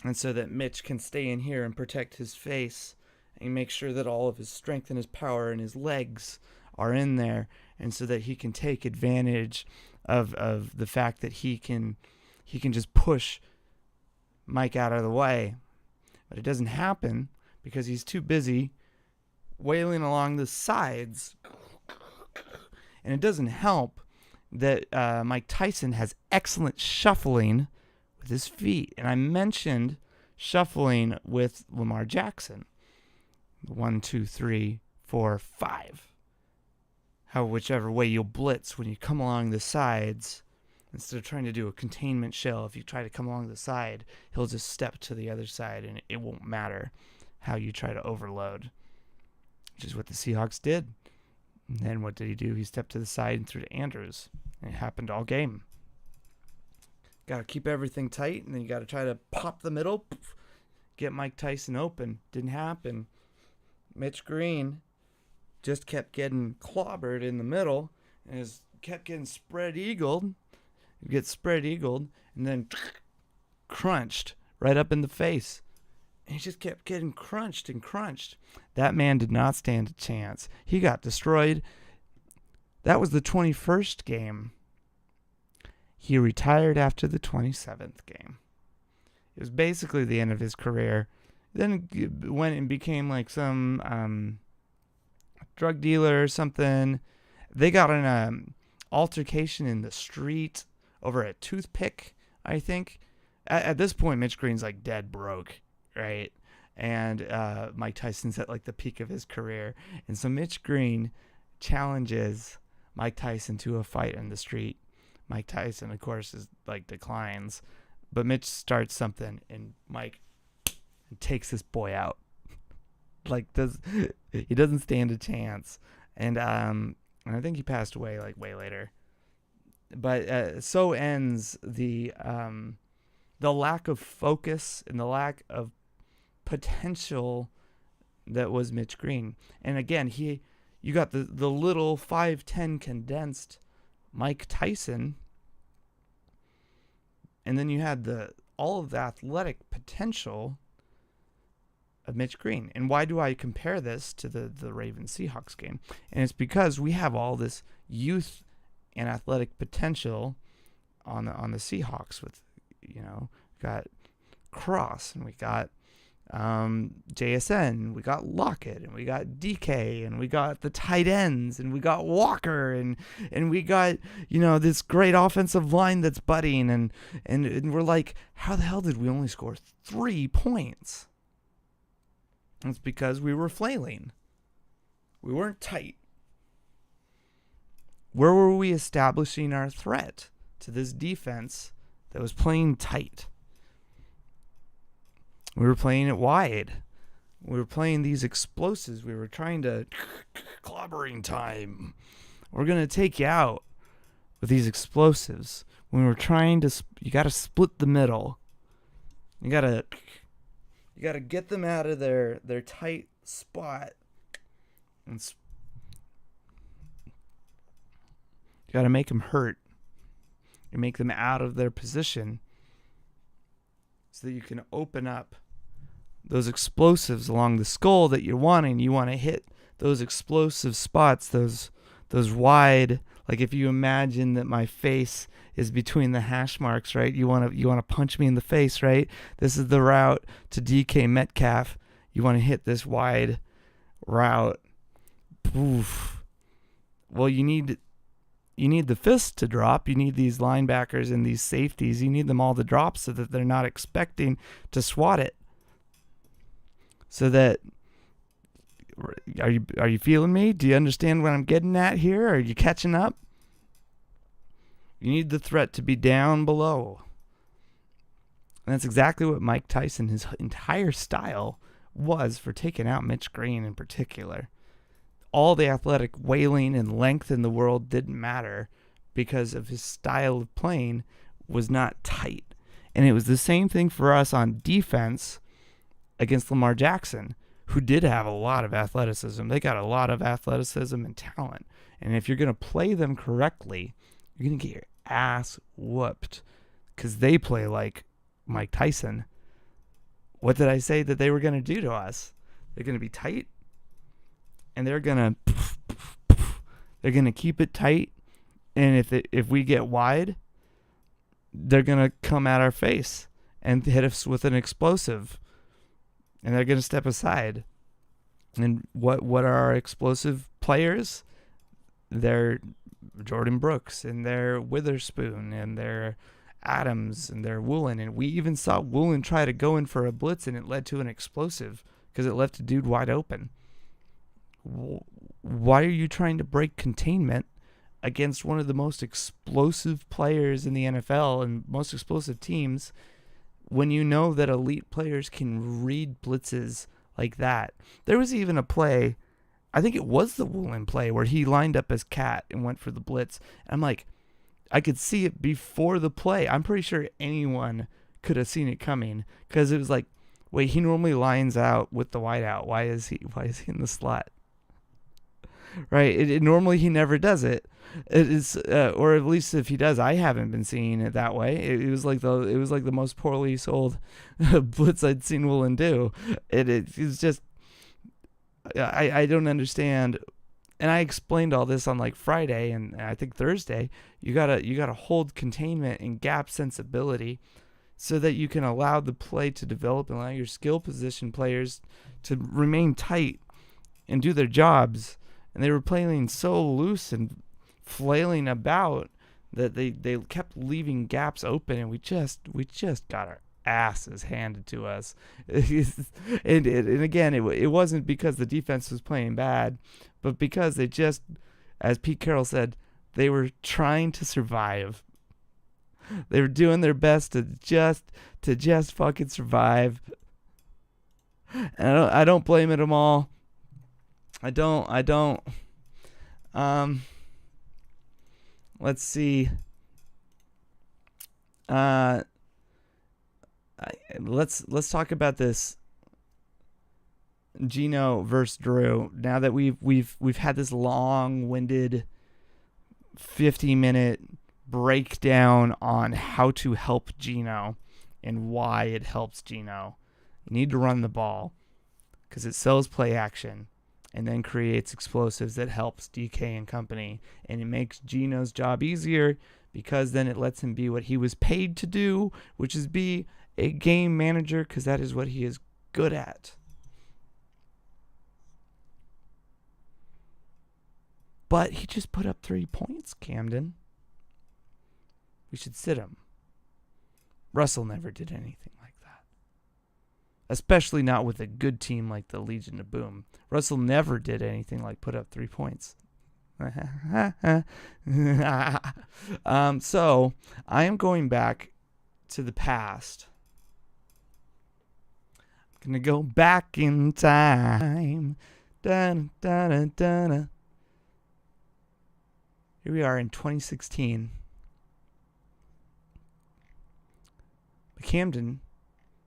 and so that Mitch can stay in here and protect his face and make sure that all of his strength and his power and his legs are in there, and so that he can take advantage of the fact that he can just push Mike out of the way. But it doesn't happen because he's too busy wailing along the sides. And it doesn't help that Mike Tyson has excellent shuffling with his feet. And I mentioned shuffling with Lamar Jackson. 1, 2, 3, 4, 5. How whichever way you'll blitz when you come along the sides, instead of trying to do a containment shell, if you try to come along the side, he'll just step to the other side, and it won't matter how you try to overload, which is what the Seahawks did. And then what did he do? He stepped to the side and threw to Andrews. And it happened all game. Got to keep everything tight, and then you got to try to pop the middle, get Mike Tyson open. Didn't happen. Mitch Green just kept getting clobbered in the middle, and kept getting spread-eagled. Get spread-eagled, and then crunched right up in the face. And he just kept getting crunched and crunched. That man did not stand a chance. He got destroyed. That was the 21st game. He retired after the 27th game. It was basically the end of his career. Then went and became like some drug dealer or something. They got an altercation in the street over a toothpick, I think. At this point, Mitch Green's like dead broke, right? And Mike Tyson's at like the peak of his career. And so Mitch Green challenges Mike Tyson to a fight in the street. Mike Tyson, of course, is like declines. But Mitch starts something, and Mike takes this boy out. He doesn't stand a chance. And I think he passed away like way later. But so ends the lack of focus and the lack of potential that was Mitch Green. And again, you got the little 5'10" condensed Mike Tyson, and then you had all of the athletic potential of Mitch Green. And why do I compare this to the Ravens Seahawks game? And it's because we have all this youth and athletic potential on the Seahawks with, got Cross, and we got JSN, we got Lockett, and we got DK, and we got the tight ends, and we got Walker, and we got this great offensive line that's budding, and we're like, how the hell did we only score 3 points? It's because we were flailing. We weren't tight. Where were we establishing our threat to this defense that was playing tight? We were playing it wide. We were playing these explosives. We were trying to clobbering time. We're going to take you out with these explosives. When we're trying to, you got to split the middle. You got to get them out of their tight spot. And you got to make them hurt. You make them out of their position so that you can open up those explosives along the skull that you're wanting. You want to hit those explosive spots, those wide, like if you imagine that my face is between the hash marks, right? You want to punch me in the face, right? This is the route to DK Metcalf. You want to hit this wide route. Oof. Well, you need the fist to drop. You need these linebackers and these safeties. You need them all to drop so that they're not expecting to swat it. So that, are you feeling me? Do you understand what I'm getting at here? Are you catching up? You need the threat to be down below. And that's exactly what Mike Tyson, his entire style, was for taking out Mitch Green in particular. All the athletic wailing and length in the world didn't matter because of his style of playing was not tight. And it was the same thing for us on defense against Lamar Jackson, who did have a lot of athleticism. They got a lot of athleticism and talent. And if you're going to play them correctly, you're going to get your ass whooped because they play like Mike Tyson. What did I say that they were going to do to us? They're going to be tight, and they're going to keep it tight. And if we get wide, they're going to come at our face and hit us with an explosive. And they're going to step aside. And what are our explosive players? They're Jordan Brooks, and they're Witherspoon, and they're Adams, and they're Woolen. And we even saw Woolen try to go in for a blitz, and it led to an explosive because it left a dude wide open. Why are you trying to break containment against one of the most explosive players in the NFL and most explosive teams when you know that elite players can read blitzes like that? There was even a play, I think it was the Woolen play, where he lined up as Cat and went for the blitz. And I'm like, I could see it before the play. I'm pretty sure anyone could have seen it coming because it was like, wait, he normally lines out with the wide out. Why is he in the slot? right? Normally he never does it. It is, or at least if he does, I haven't been seeing it that way. It was like the most poorly sold blitz I'd seen Woolen do. It's just I don't understand. And I explained all this on like Friday and I think Thursday. You gotta hold containment and gap sensibility so that you can allow the play to develop and allow your skill position players to remain tight and do their jobs. And they were playing so loose and flailing about that they kept leaving gaps open, and we just got our asses handed to us. and again, it wasn't because the defense was playing bad, but because they just, as Pete Carroll said, they were trying to survive. They were doing their best to just fucking survive. And I don't blame it them all. I don't. Let's see. Let's talk about this Geno versus Drew. Now that we've had this long-winded 50-minute breakdown on how to help Geno and why it helps Geno. You need to run the ball because it sells play action and then creates explosives that helps DK and company, and it makes Geno's job easier because then it lets him be what he was paid to do, which is be a game manager, because that is what he is good at. But he just put up 3 points, Camden. We should sit him. Russell never did anything like that. Especially not with a good team like the Legion of Boom. Russell never did anything like put up 3 points. So, I am going back to the past. I'm going to go back in time. Dun, dun, dun, dun, dun. Here we are in 2016. But Camden,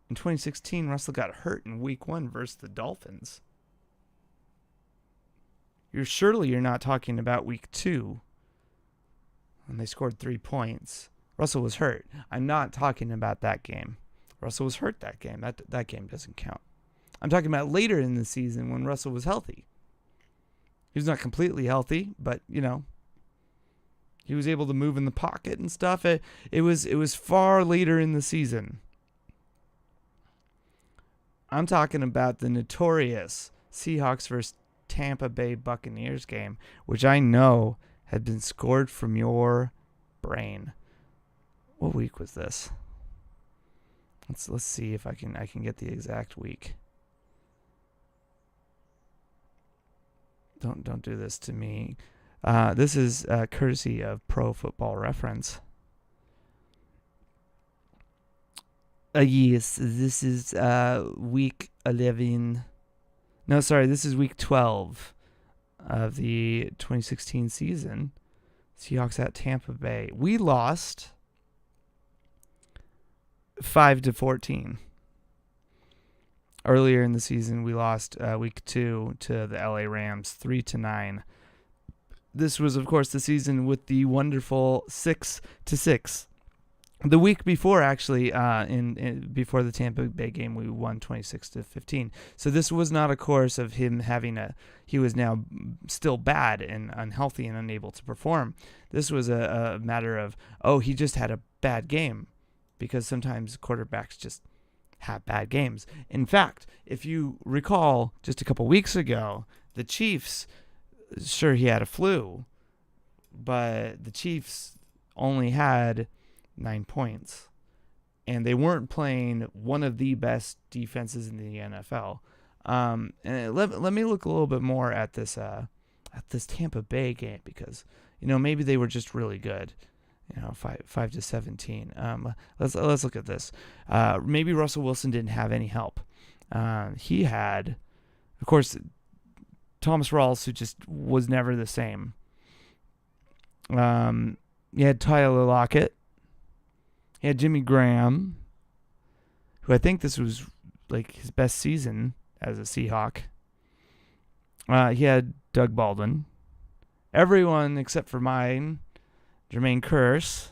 in 2016, Russell got hurt in week 1 versus the Dolphins. Surely you're not talking about week 2 when they scored 3 points. Russell was hurt. I'm not talking about that game. Russell was hurt that game. That game doesn't count. I'm talking about later in the season when Russell was healthy. He was not completely healthy, but, you know, he was able to move in the pocket and stuff. It was far later in the season. I'm talking about the notorious Seahawks versus Tampa Bay Buccaneers game, which I know had been scored from your brain. What week was this? Let's see if I can get the exact week. Don't do this to me. This is courtesy of Pro Football Reference. Yes, this is week 11. No, sorry, this is week 12 of the 2016 season. Seahawks at Tampa Bay. We lost 5-14. Earlier in the season, we lost week 2 to the LA Rams 3-9. This was, of course, the season with the wonderful 6-6. The week before, actually, before the Tampa Bay game, we won 26-15. So this was not a course of him he was now still bad and unhealthy and unable to perform. This was a matter of, he just had a bad game, because sometimes quarterbacks just have bad games. In fact, if you recall, just a couple weeks ago, the Chiefs, sure, he had a flu, but the Chiefs only had 9 points, and they weren't playing one of the best defenses in the NFL. And let me look a little bit more at this Tampa Bay game, because maybe they were just really good. 5-17. Let's look at this. Maybe Russell Wilson didn't have any help. He had, of course, Thomas Rawls, who just was never the same. He had Tyler Lockett. He had Jimmy Graham, who I think this was like his best season as a Seahawk. He had Doug Baldwin, everyone except for mine, Jermaine Kearse.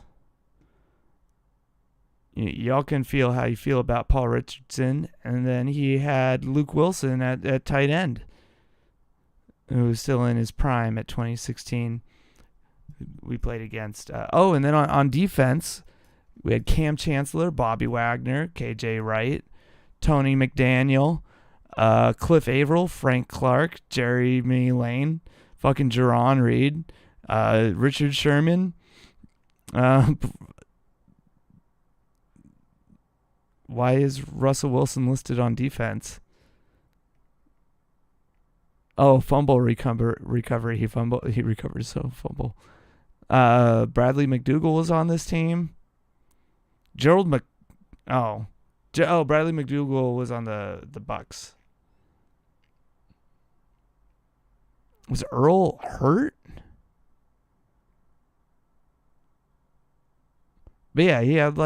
Y'all can feel how you feel about Paul Richardson. And then he had Luke Wilson at tight end, who was still in his prime at 2016. We played against. And then on defense, we had Cam Chancellor, Bobby Wagner, KJ Wright, Tony McDaniel, Cliff Averill, Frank Clark, Jeremy Lane, fucking Jerron Reed, Richard Sherman. Why is Russell Wilson listed on defense? Oh, fumble recovery. He recovered fumble. Bradley McDougall was on this team. Bradley McDougall was on the Bucks. Was Earl hurt? But yeah, he had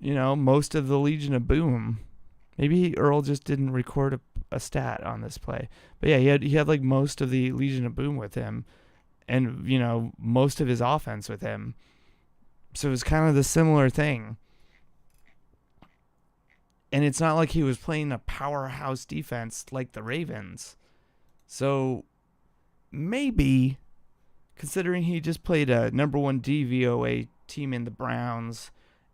most of the Legion of Boom. Maybe Earl just didn't record a stat on this play. But yeah, he had most of the Legion of Boom with him, and most of his offense with him. So it was kind of the similar thing. And it's not like he was playing a powerhouse defense like the Ravens. So maybe, considering he just played a number 1 DVOA team in the Browns,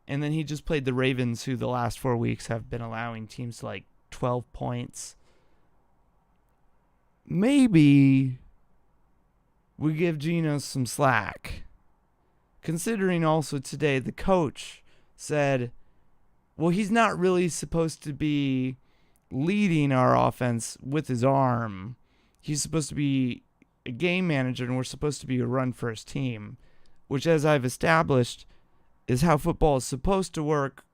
and then he just played the Ravens, who the last 4 weeks have been allowing teams to 12 points. Maybe we give Geno some slack. Considering also today the coach said, well, he's not really supposed to be leading our offense with his arm. He's supposed to be a game manager, and we're supposed to be a run-first team, which, as I've established, is how football is supposed to work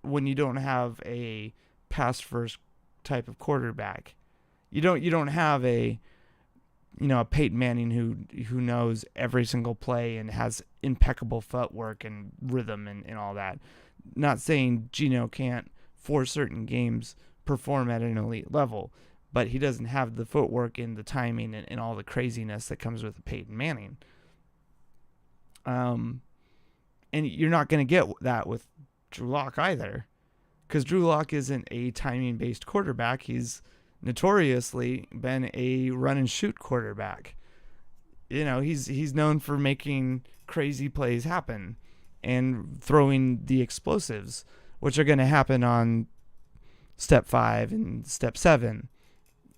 when you don't have a pass-first type of quarterback. You don't have a Peyton Manning who knows every single play and has impeccable footwork and rhythm and all that. Not saying Geno can't, for certain games, perform at an elite level, but he doesn't have the footwork and the timing and all the craziness that comes with Peyton Manning. And you're not going to get that with Drew Lock either, because Drew Lock isn't a timing-based quarterback. He's notoriously been a run-and-shoot quarterback. He's known for making crazy plays happen and throwing the explosives, which are going to happen on step 5 and step 7.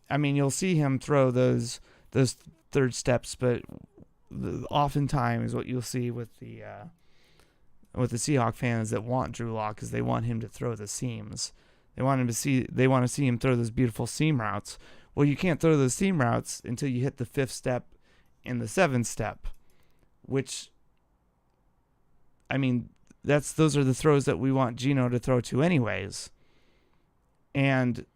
I mean, you'll see him throw those third steps, but oftentimes what you'll see with the Seahawks fans that want Drew Lock is they want him to throw the seams. They want to see him throw those beautiful seam routes. Well, you can't throw those seam routes until you hit the 5th step and the 7th step, which, I mean, those are the throws that we want Geno to throw to anyways. And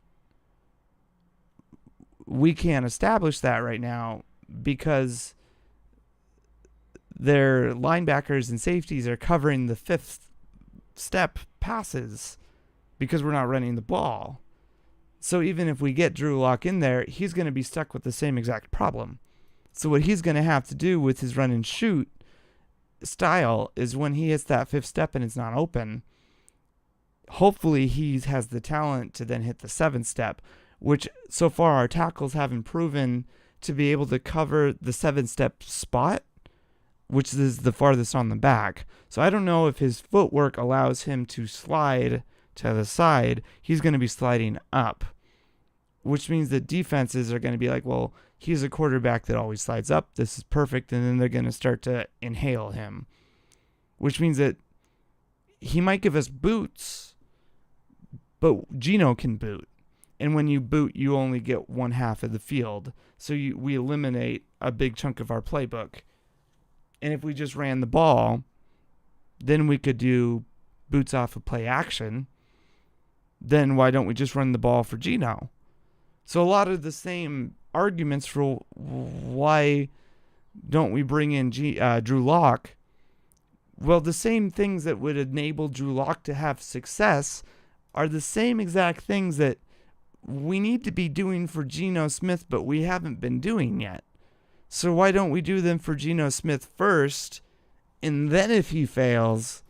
we can't establish that right now because their linebackers and safeties are covering the 5th step passes because we're not running the ball. So even if we get Drew Lock in there, he's going to be stuck with the same exact problem. So what he's going to have to do with his run and shoot style is when he hits that 5th step and it's not open, hopefully he has the talent to then hit the 7th step, which so far our tackles haven't proven to be able to cover the 7th step spot, which is the farthest on the back. So I don't know if his footwork allows him to slide to the side. He's going to be sliding up, which means that defenses are going to be like, well, he's a quarterback that always slides up. This is perfect. And then they're going to start to inhale him, which means that he might give us boots, but Geno can boot. And when you boot, you only get one half of the field. So we eliminate a big chunk of our playbook. And if we just ran the ball, then we could do boots off of play action. Then why don't we just run the ball for Geno? So a lot of the same arguments for why don't we bring in Drew Lock. Well, the same things that would enable Drew Lock to have success are the same exact things that we need to be doing for Geno Smith, but we haven't been doing yet. So why don't we do them for Geno Smith first? And then if he fails,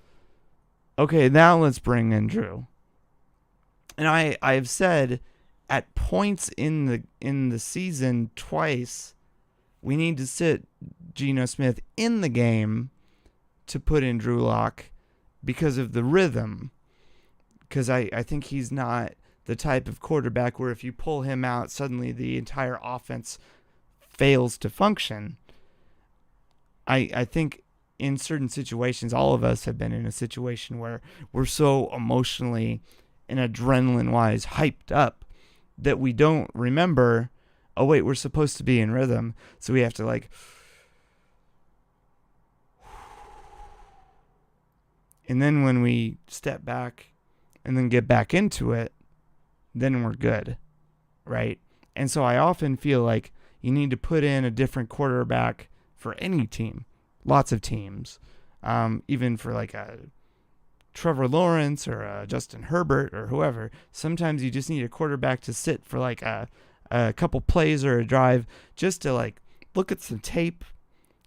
okay, now let's bring in Drew. And I've said at points in the season twice, we need to sit Geno Smith in the game to put in Drew Lock because of the rhythm. Because I think he's not the type of quarterback where if you pull him out, suddenly the entire offense fails to function. I think in certain situations, all of us have been in a situation where we're so emotionally and adrenaline-wise hyped up that we don't remember, oh, wait, we're supposed to be in rhythm. So we have to like... And then when we step back and then get back into it, then we're good, right? And so I often feel like you need to put in a different quarterback for any team, lots of teams, even for like a Trevor Lawrence or a Justin Herbert or whoever. Sometimes you just need a quarterback to sit for like a couple plays or a drive just to like look at some tape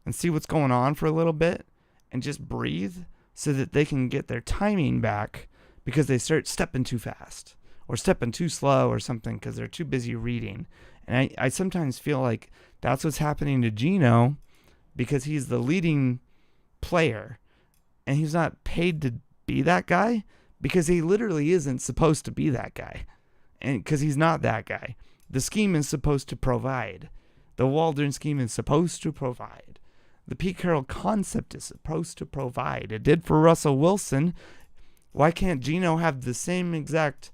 and see what's going on for a little bit and just breathe so that they can get their timing back because they start stepping too fast or stepping too slow or something because they're too busy reading. And I sometimes feel like that's what's happening to Geno because he's the leading player and he's not paid to be that guy because he literally isn't supposed to be that guy. And because he's not that guy. The scheme is supposed to provide. The Waldron scheme is supposed to provide. The Pete Carroll concept is supposed to provide. It did for Russell Wilson. Why can't Geno have the same exact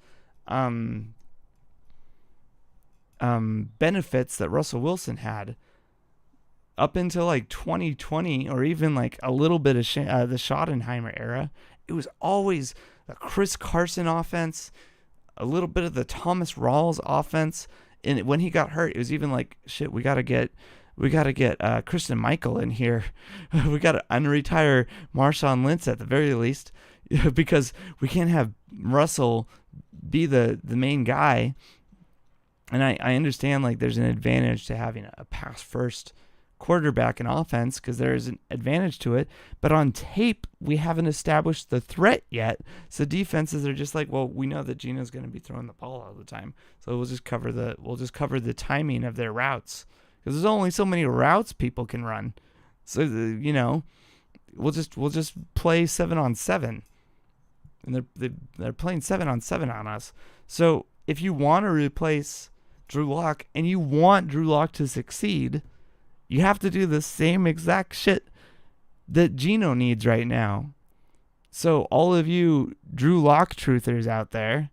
benefits that Russell Wilson had up until like 2020 or even like a little bit of the Schottenheimer era? It was always the Chris Carson offense, a little bit of the Thomas Rawls offense. And when he got hurt, it was even like, shit, we got to get Christian Michael in here. We got to unretire Marshawn Lynch at the very least because we can't have Russell be the main guy. And I understand like there's an advantage to having a pass first quarterback in offense because there is an advantage to it. But on tape, we haven't established the threat yet. So defenses are just like, well, we know that Geno's going to be throwing the ball all the time. So we'll just cover the timing of their routes. Because there's only so many routes people can run. So, we'll just play 7-on-7. And they're playing 7-on-7 on us. So if you want to replace Drew Lock and you want Drew Lock to succeed, you have to do the same exact shit that Geno needs right now. So all of you Drew Lock truthers out there,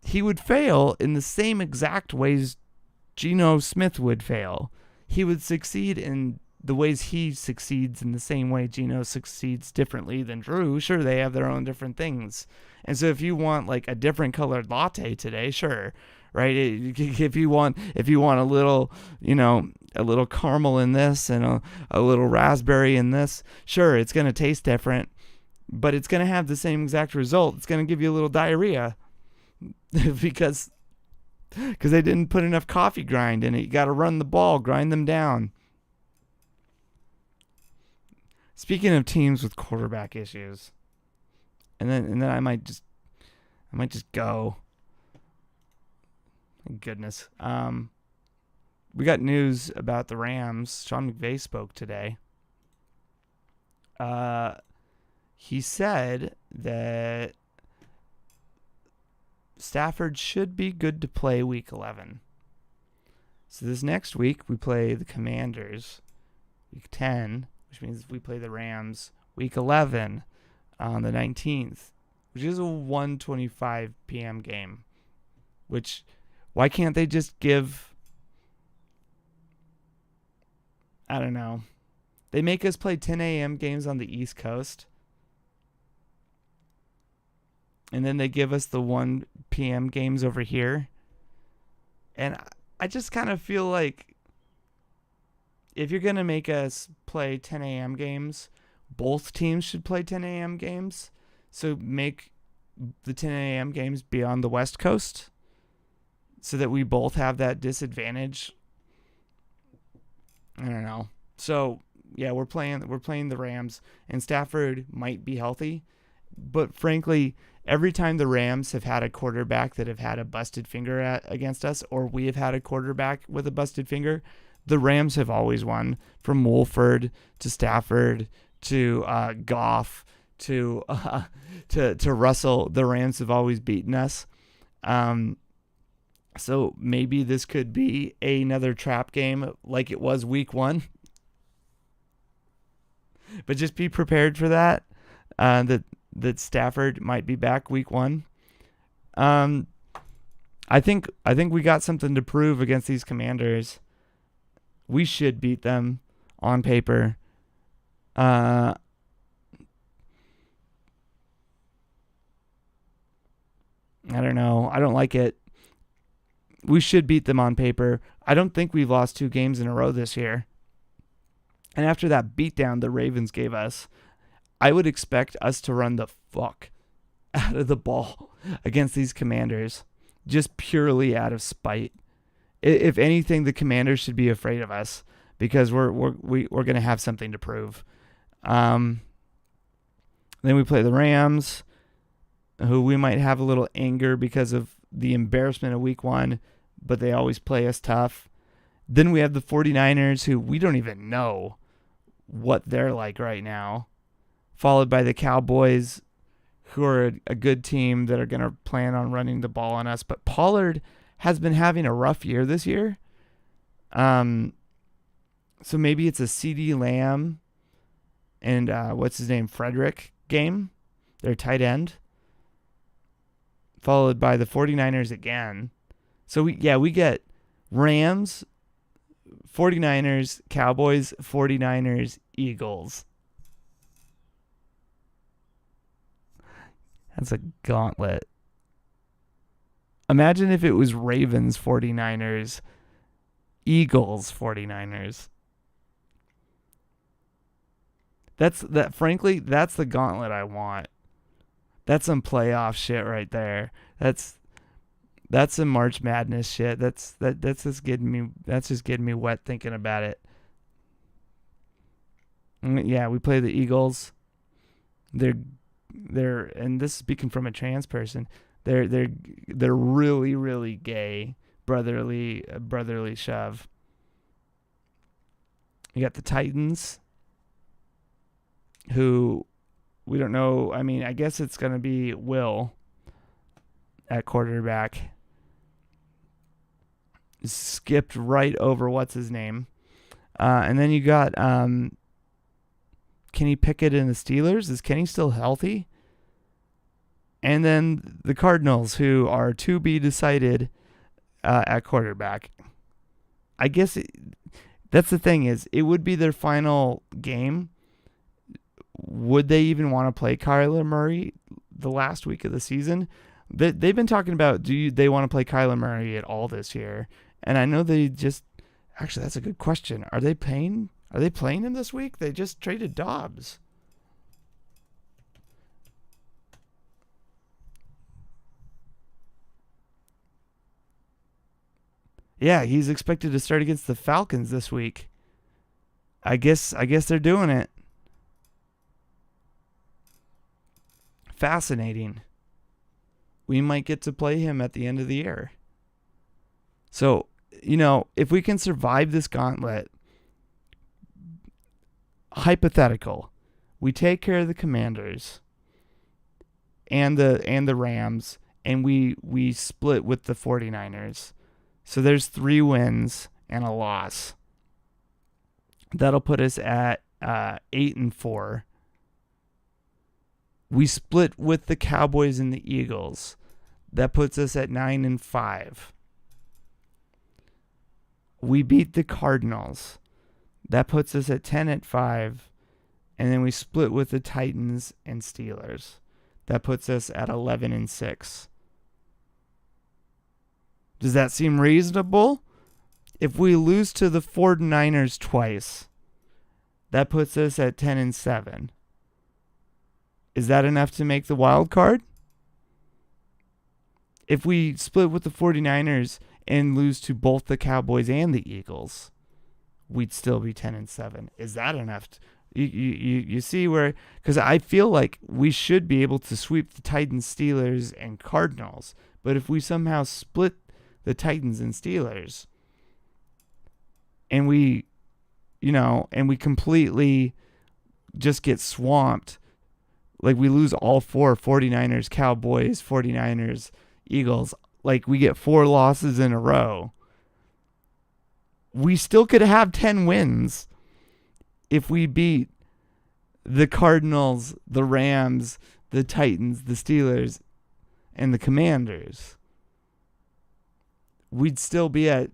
he would fail in the same exact ways Geno Smith would fail. He would succeed in the ways he succeeds in the same way Geno succeeds differently than Drew. Sure, they have their own different things. And so if you want like a different colored latte today, sure, right? If you want a little, a little caramel in this and a little raspberry in this, sure, it's going to taste different, but it's going to have the same exact result. It's going to give you a little diarrhea because they didn't put enough coffee grind in it. You got to run the ball, grind them down. Speaking of teams with quarterback issues, and then I might just go. My goodness. We got news about the Rams. Sean McVay spoke today. He said that Stafford should be good to play week 11. So this next week we play the Commanders, week 10, which means we play the Rams week 11 on the 19th, which is a 1:25 p.m. game. Which, why can't they just give, I don't know, they make us play 10 a.m. games on the East Coast, and then they give us the 1 p.m. games over here. And I just kind of feel like if you're going to make us play 10 a.m. games, both teams should play 10 a.m. games. So make the 10 a.m. games be on the West Coast so that we both have that disadvantage I don't know. So yeah, we're playing the Rams, and Stafford might be healthy, but frankly, every time the Rams have had a quarterback that have had a busted finger against us, or we have had a quarterback with a busted finger, the Rams have always won. From Wolford to Stafford to Goff to Russell, the Rams have always beaten us. So maybe this could be another trap game like it was week 1. But just be prepared for that. That Stafford might be back week 1. I think we got something to prove against these Commanders. We should beat them on paper. I don't know. I don't like it. We should beat them on paper. I don't think we've lost 2 games in a row this year. And after that beatdown the Ravens gave us, I would expect us to run the fuck out of the ball against these Commanders, just purely out of spite. If anything, the Commanders should be afraid of us because we're going to have something to prove. Then we play the Rams, who we might have a little anger because of the embarrassment of week 1, but they always play us tough. Then we have the 49ers, who we don't even know what they're like right now, followed by the Cowboys, who are a good team that are going to plan on running the ball on us. But Pollard has been having a rough year this year. So maybe it's a CeeDee Lamb and what's his name, Frederick game, their tight end, followed by the 49ers again. So we get Rams, 49ers, Cowboys, 49ers, Eagles. That's a gauntlet. Imagine if it was Ravens, 49ers, Eagles, 49ers. Frankly, that's the gauntlet I want. That's some playoff shit right there. That's some March Madness shit. That's just getting me wet thinking about it. Yeah, we play the Eagles. They're and this is speaking from a trans person. They're really, really gay, brotherly shove. You got the Titans, who we don't know. I mean, I guess it's gonna be Will at quarterback. Skipped right over what's his name, and then you got Kenny Pickett and the Steelers. Is Kenny still healthy? And then the Cardinals, who are to be decided at quarterback. I guess that's the thing, is it would be their final game. Would they even want to play Kyler Murray the last week of the season? They've been talking about, they want to play Kyler Murray at all this year? And I know actually, that's a good question. Are they playing him this week? They just traded Dobbs. Yeah, he's expected to start against the Falcons this week. I guess they're doing it. Fascinating. We might get to play him at the end of the year. So, if we can survive this gauntlet, hypothetical, we take care of the Commanders and the Rams, and we split with the 49ers. So there's 3 wins and a loss. That'll put us at 8-4. We split with the Cowboys and the Eagles. That puts us at 9-5. We beat the Cardinals. That puts us at 10-5. And then we split with the Titans and Steelers. That puts us at 11-6. Does that seem reasonable? If we lose to the 49ers twice, that puts us at 10-7. Is that enough to make the wild card? If we split with the 49ers and lose to both the Cowboys and the Eagles, we'd still be 10-7. Is that enough? You see where, because I feel like we should be able to sweep the Titans, Steelers, and Cardinals. But if we somehow split the Titans and Steelers, and we completely just get swamped, like we lose all four, 49ers, Cowboys, 49ers, Eagles, like we get 4 losses in a row, we still could have 10 wins if we beat the Cardinals, the Rams, the Titans, the Steelers, and the Commanders. We'd still be at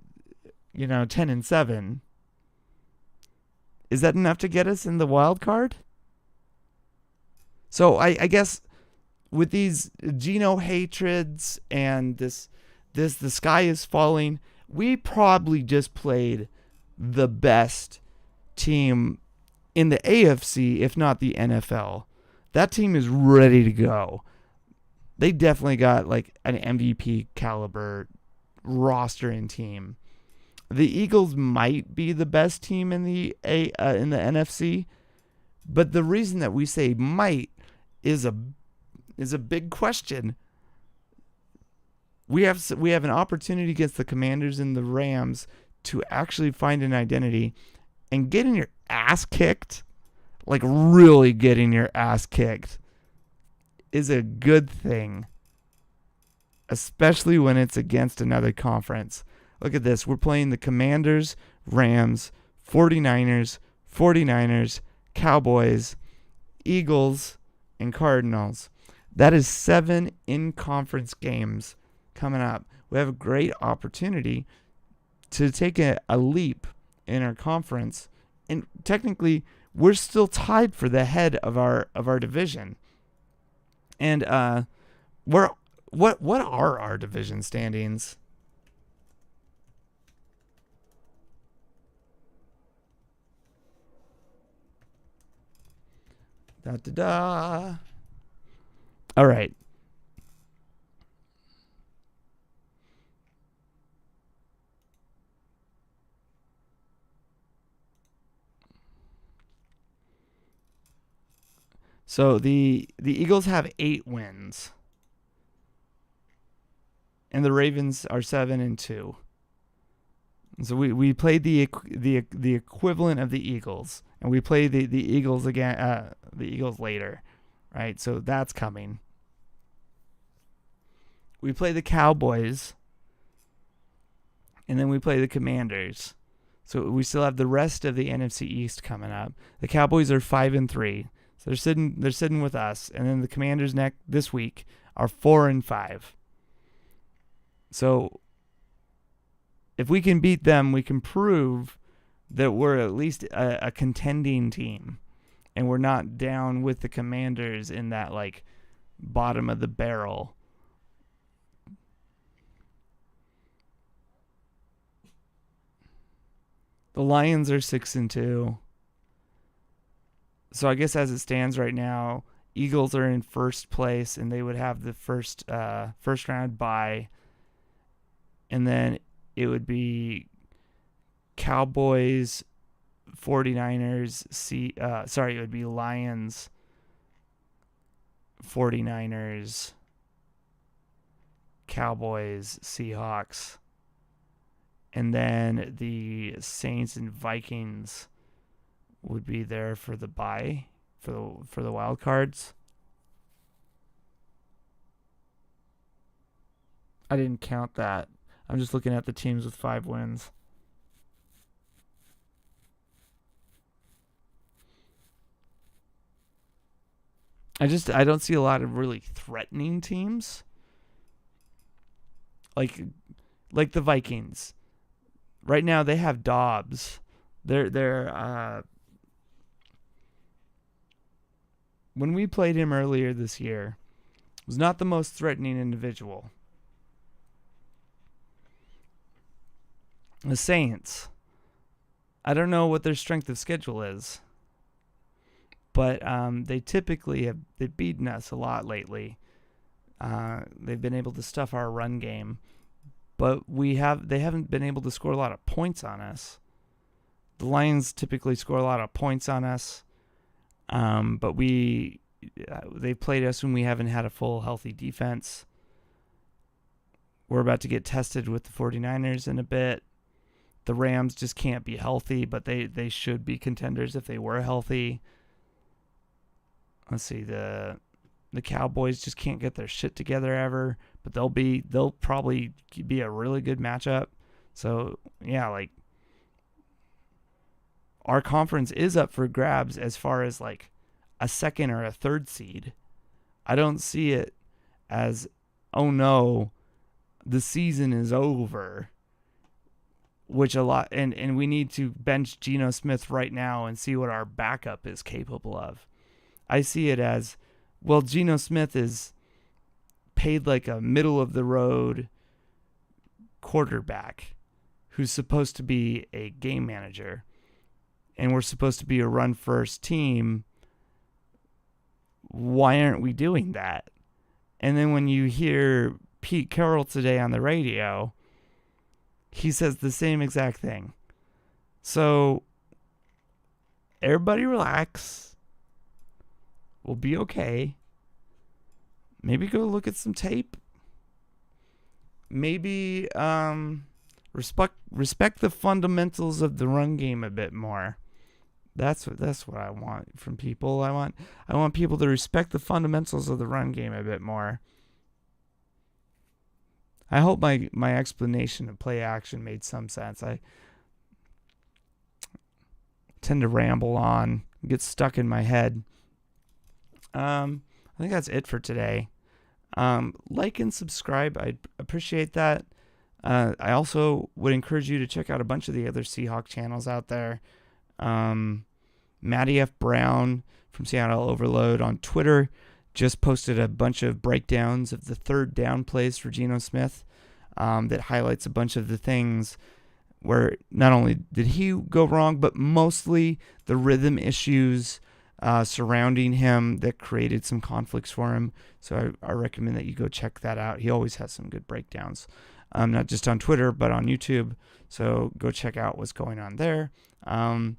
10-7. Is that enough to get us in the wild card? So I guess with these Geno hatreds and this the sky is falling, we probably just played the best team in the AFC, if not the NFL. That team is ready to go. They definitely got like an MVP caliber roster and team. The Eagles might be the best team in the NFC, but the reason that we say might is a big question. We have an opportunity against the Commanders and the Rams to actually find an identity, and getting your ass kicked, like really getting your ass kicked, is a good thing, especially when it's against another conference. Look at this. We're playing the Commanders, Rams, 49ers, Cowboys, Eagles, and Cardinals. That is 7 in-conference games coming up. We have a great opportunity to take a leap in our conference, and technically we're still tied for the head of our division. And what are our division standings? All right. So the Eagles have 8 wins, and the Ravens are 7-2. So we played the equivalent of the Eagles, and we play the Eagles again, the Eagles later, right? So that's coming. We play the Cowboys, and then we play the Commanders. So we still have the rest of the NFC East coming up. The Cowboys are 5-3, so they're sitting with us, and then the Commanders this week are 4-5. So if we can beat them, we can prove that we're at least a contending team, and we're not down with the Commanders in that like bottom of the barrel. The Lions are 6-2. So I guess as it stands right now, Eagles are in first place, and they would have the first round bye, and then it would be Cowboys, 49ers, it would be Lions, 49ers, Cowboys, Seahawks, and then the Saints and Vikings would be there for the bye, for the wild cards. I didn't count that. I'm just looking at the teams with 5 wins. I don't see a lot of really threatening teams. Like the Vikings. Right now they have Dobbs. They're when we played him earlier this year, was not the most threatening individual. The Saints, I don't know what their strength of schedule is, but they typically they've beaten us a lot lately. They've been able to stuff our run game, but they haven't been able to score a lot of points on us. The Lions typically score a lot of points on us, but they played us when we haven't had a full healthy defense. We're about to get tested with the 49ers in a bit. The Rams just can't be healthy, but they should be contenders if they were healthy. Let's see, the Cowboys just can't get their shit together ever, but they'll probably be a really good matchup. So yeah, like our conference is up for grabs as far as like a second or a third seed. I don't see it as, oh no, the season is over, which a lot, and we need to bench Geno Smith right now and see what our backup is capable of. I see it as, well, Geno Smith is paid like a middle of the road quarterback who's supposed to be a game manager, and we're supposed to be a run first team. Why aren't we doing that? And then when you hear Pete Carroll today on the radio, he says the same exact thing. So everybody relax. We'll be okay. Maybe go look at some tape. Maybe respect the fundamentals of the run game a bit more. That's what I want from people. I want people to respect the fundamentals of the run game a bit more. I hope my explanation of play action made some sense. I tend to ramble on, get stuck in my head. I think that's it for today. Like and subscribe. I'd appreciate that. I also would encourage you to check out a bunch of the other Seahawk channels out there. Matty F. Brown from Seattle Overload on Twitter just posted a bunch of breakdowns of the third down plays for Geno Smith that highlights a bunch of the things where not only did he go wrong, but mostly the rhythm issues surrounding him that created some conflicts for him. So I recommend that you go check that out. He always has some good breakdowns, not just on Twitter, but on YouTube. So go check out what's going on there. And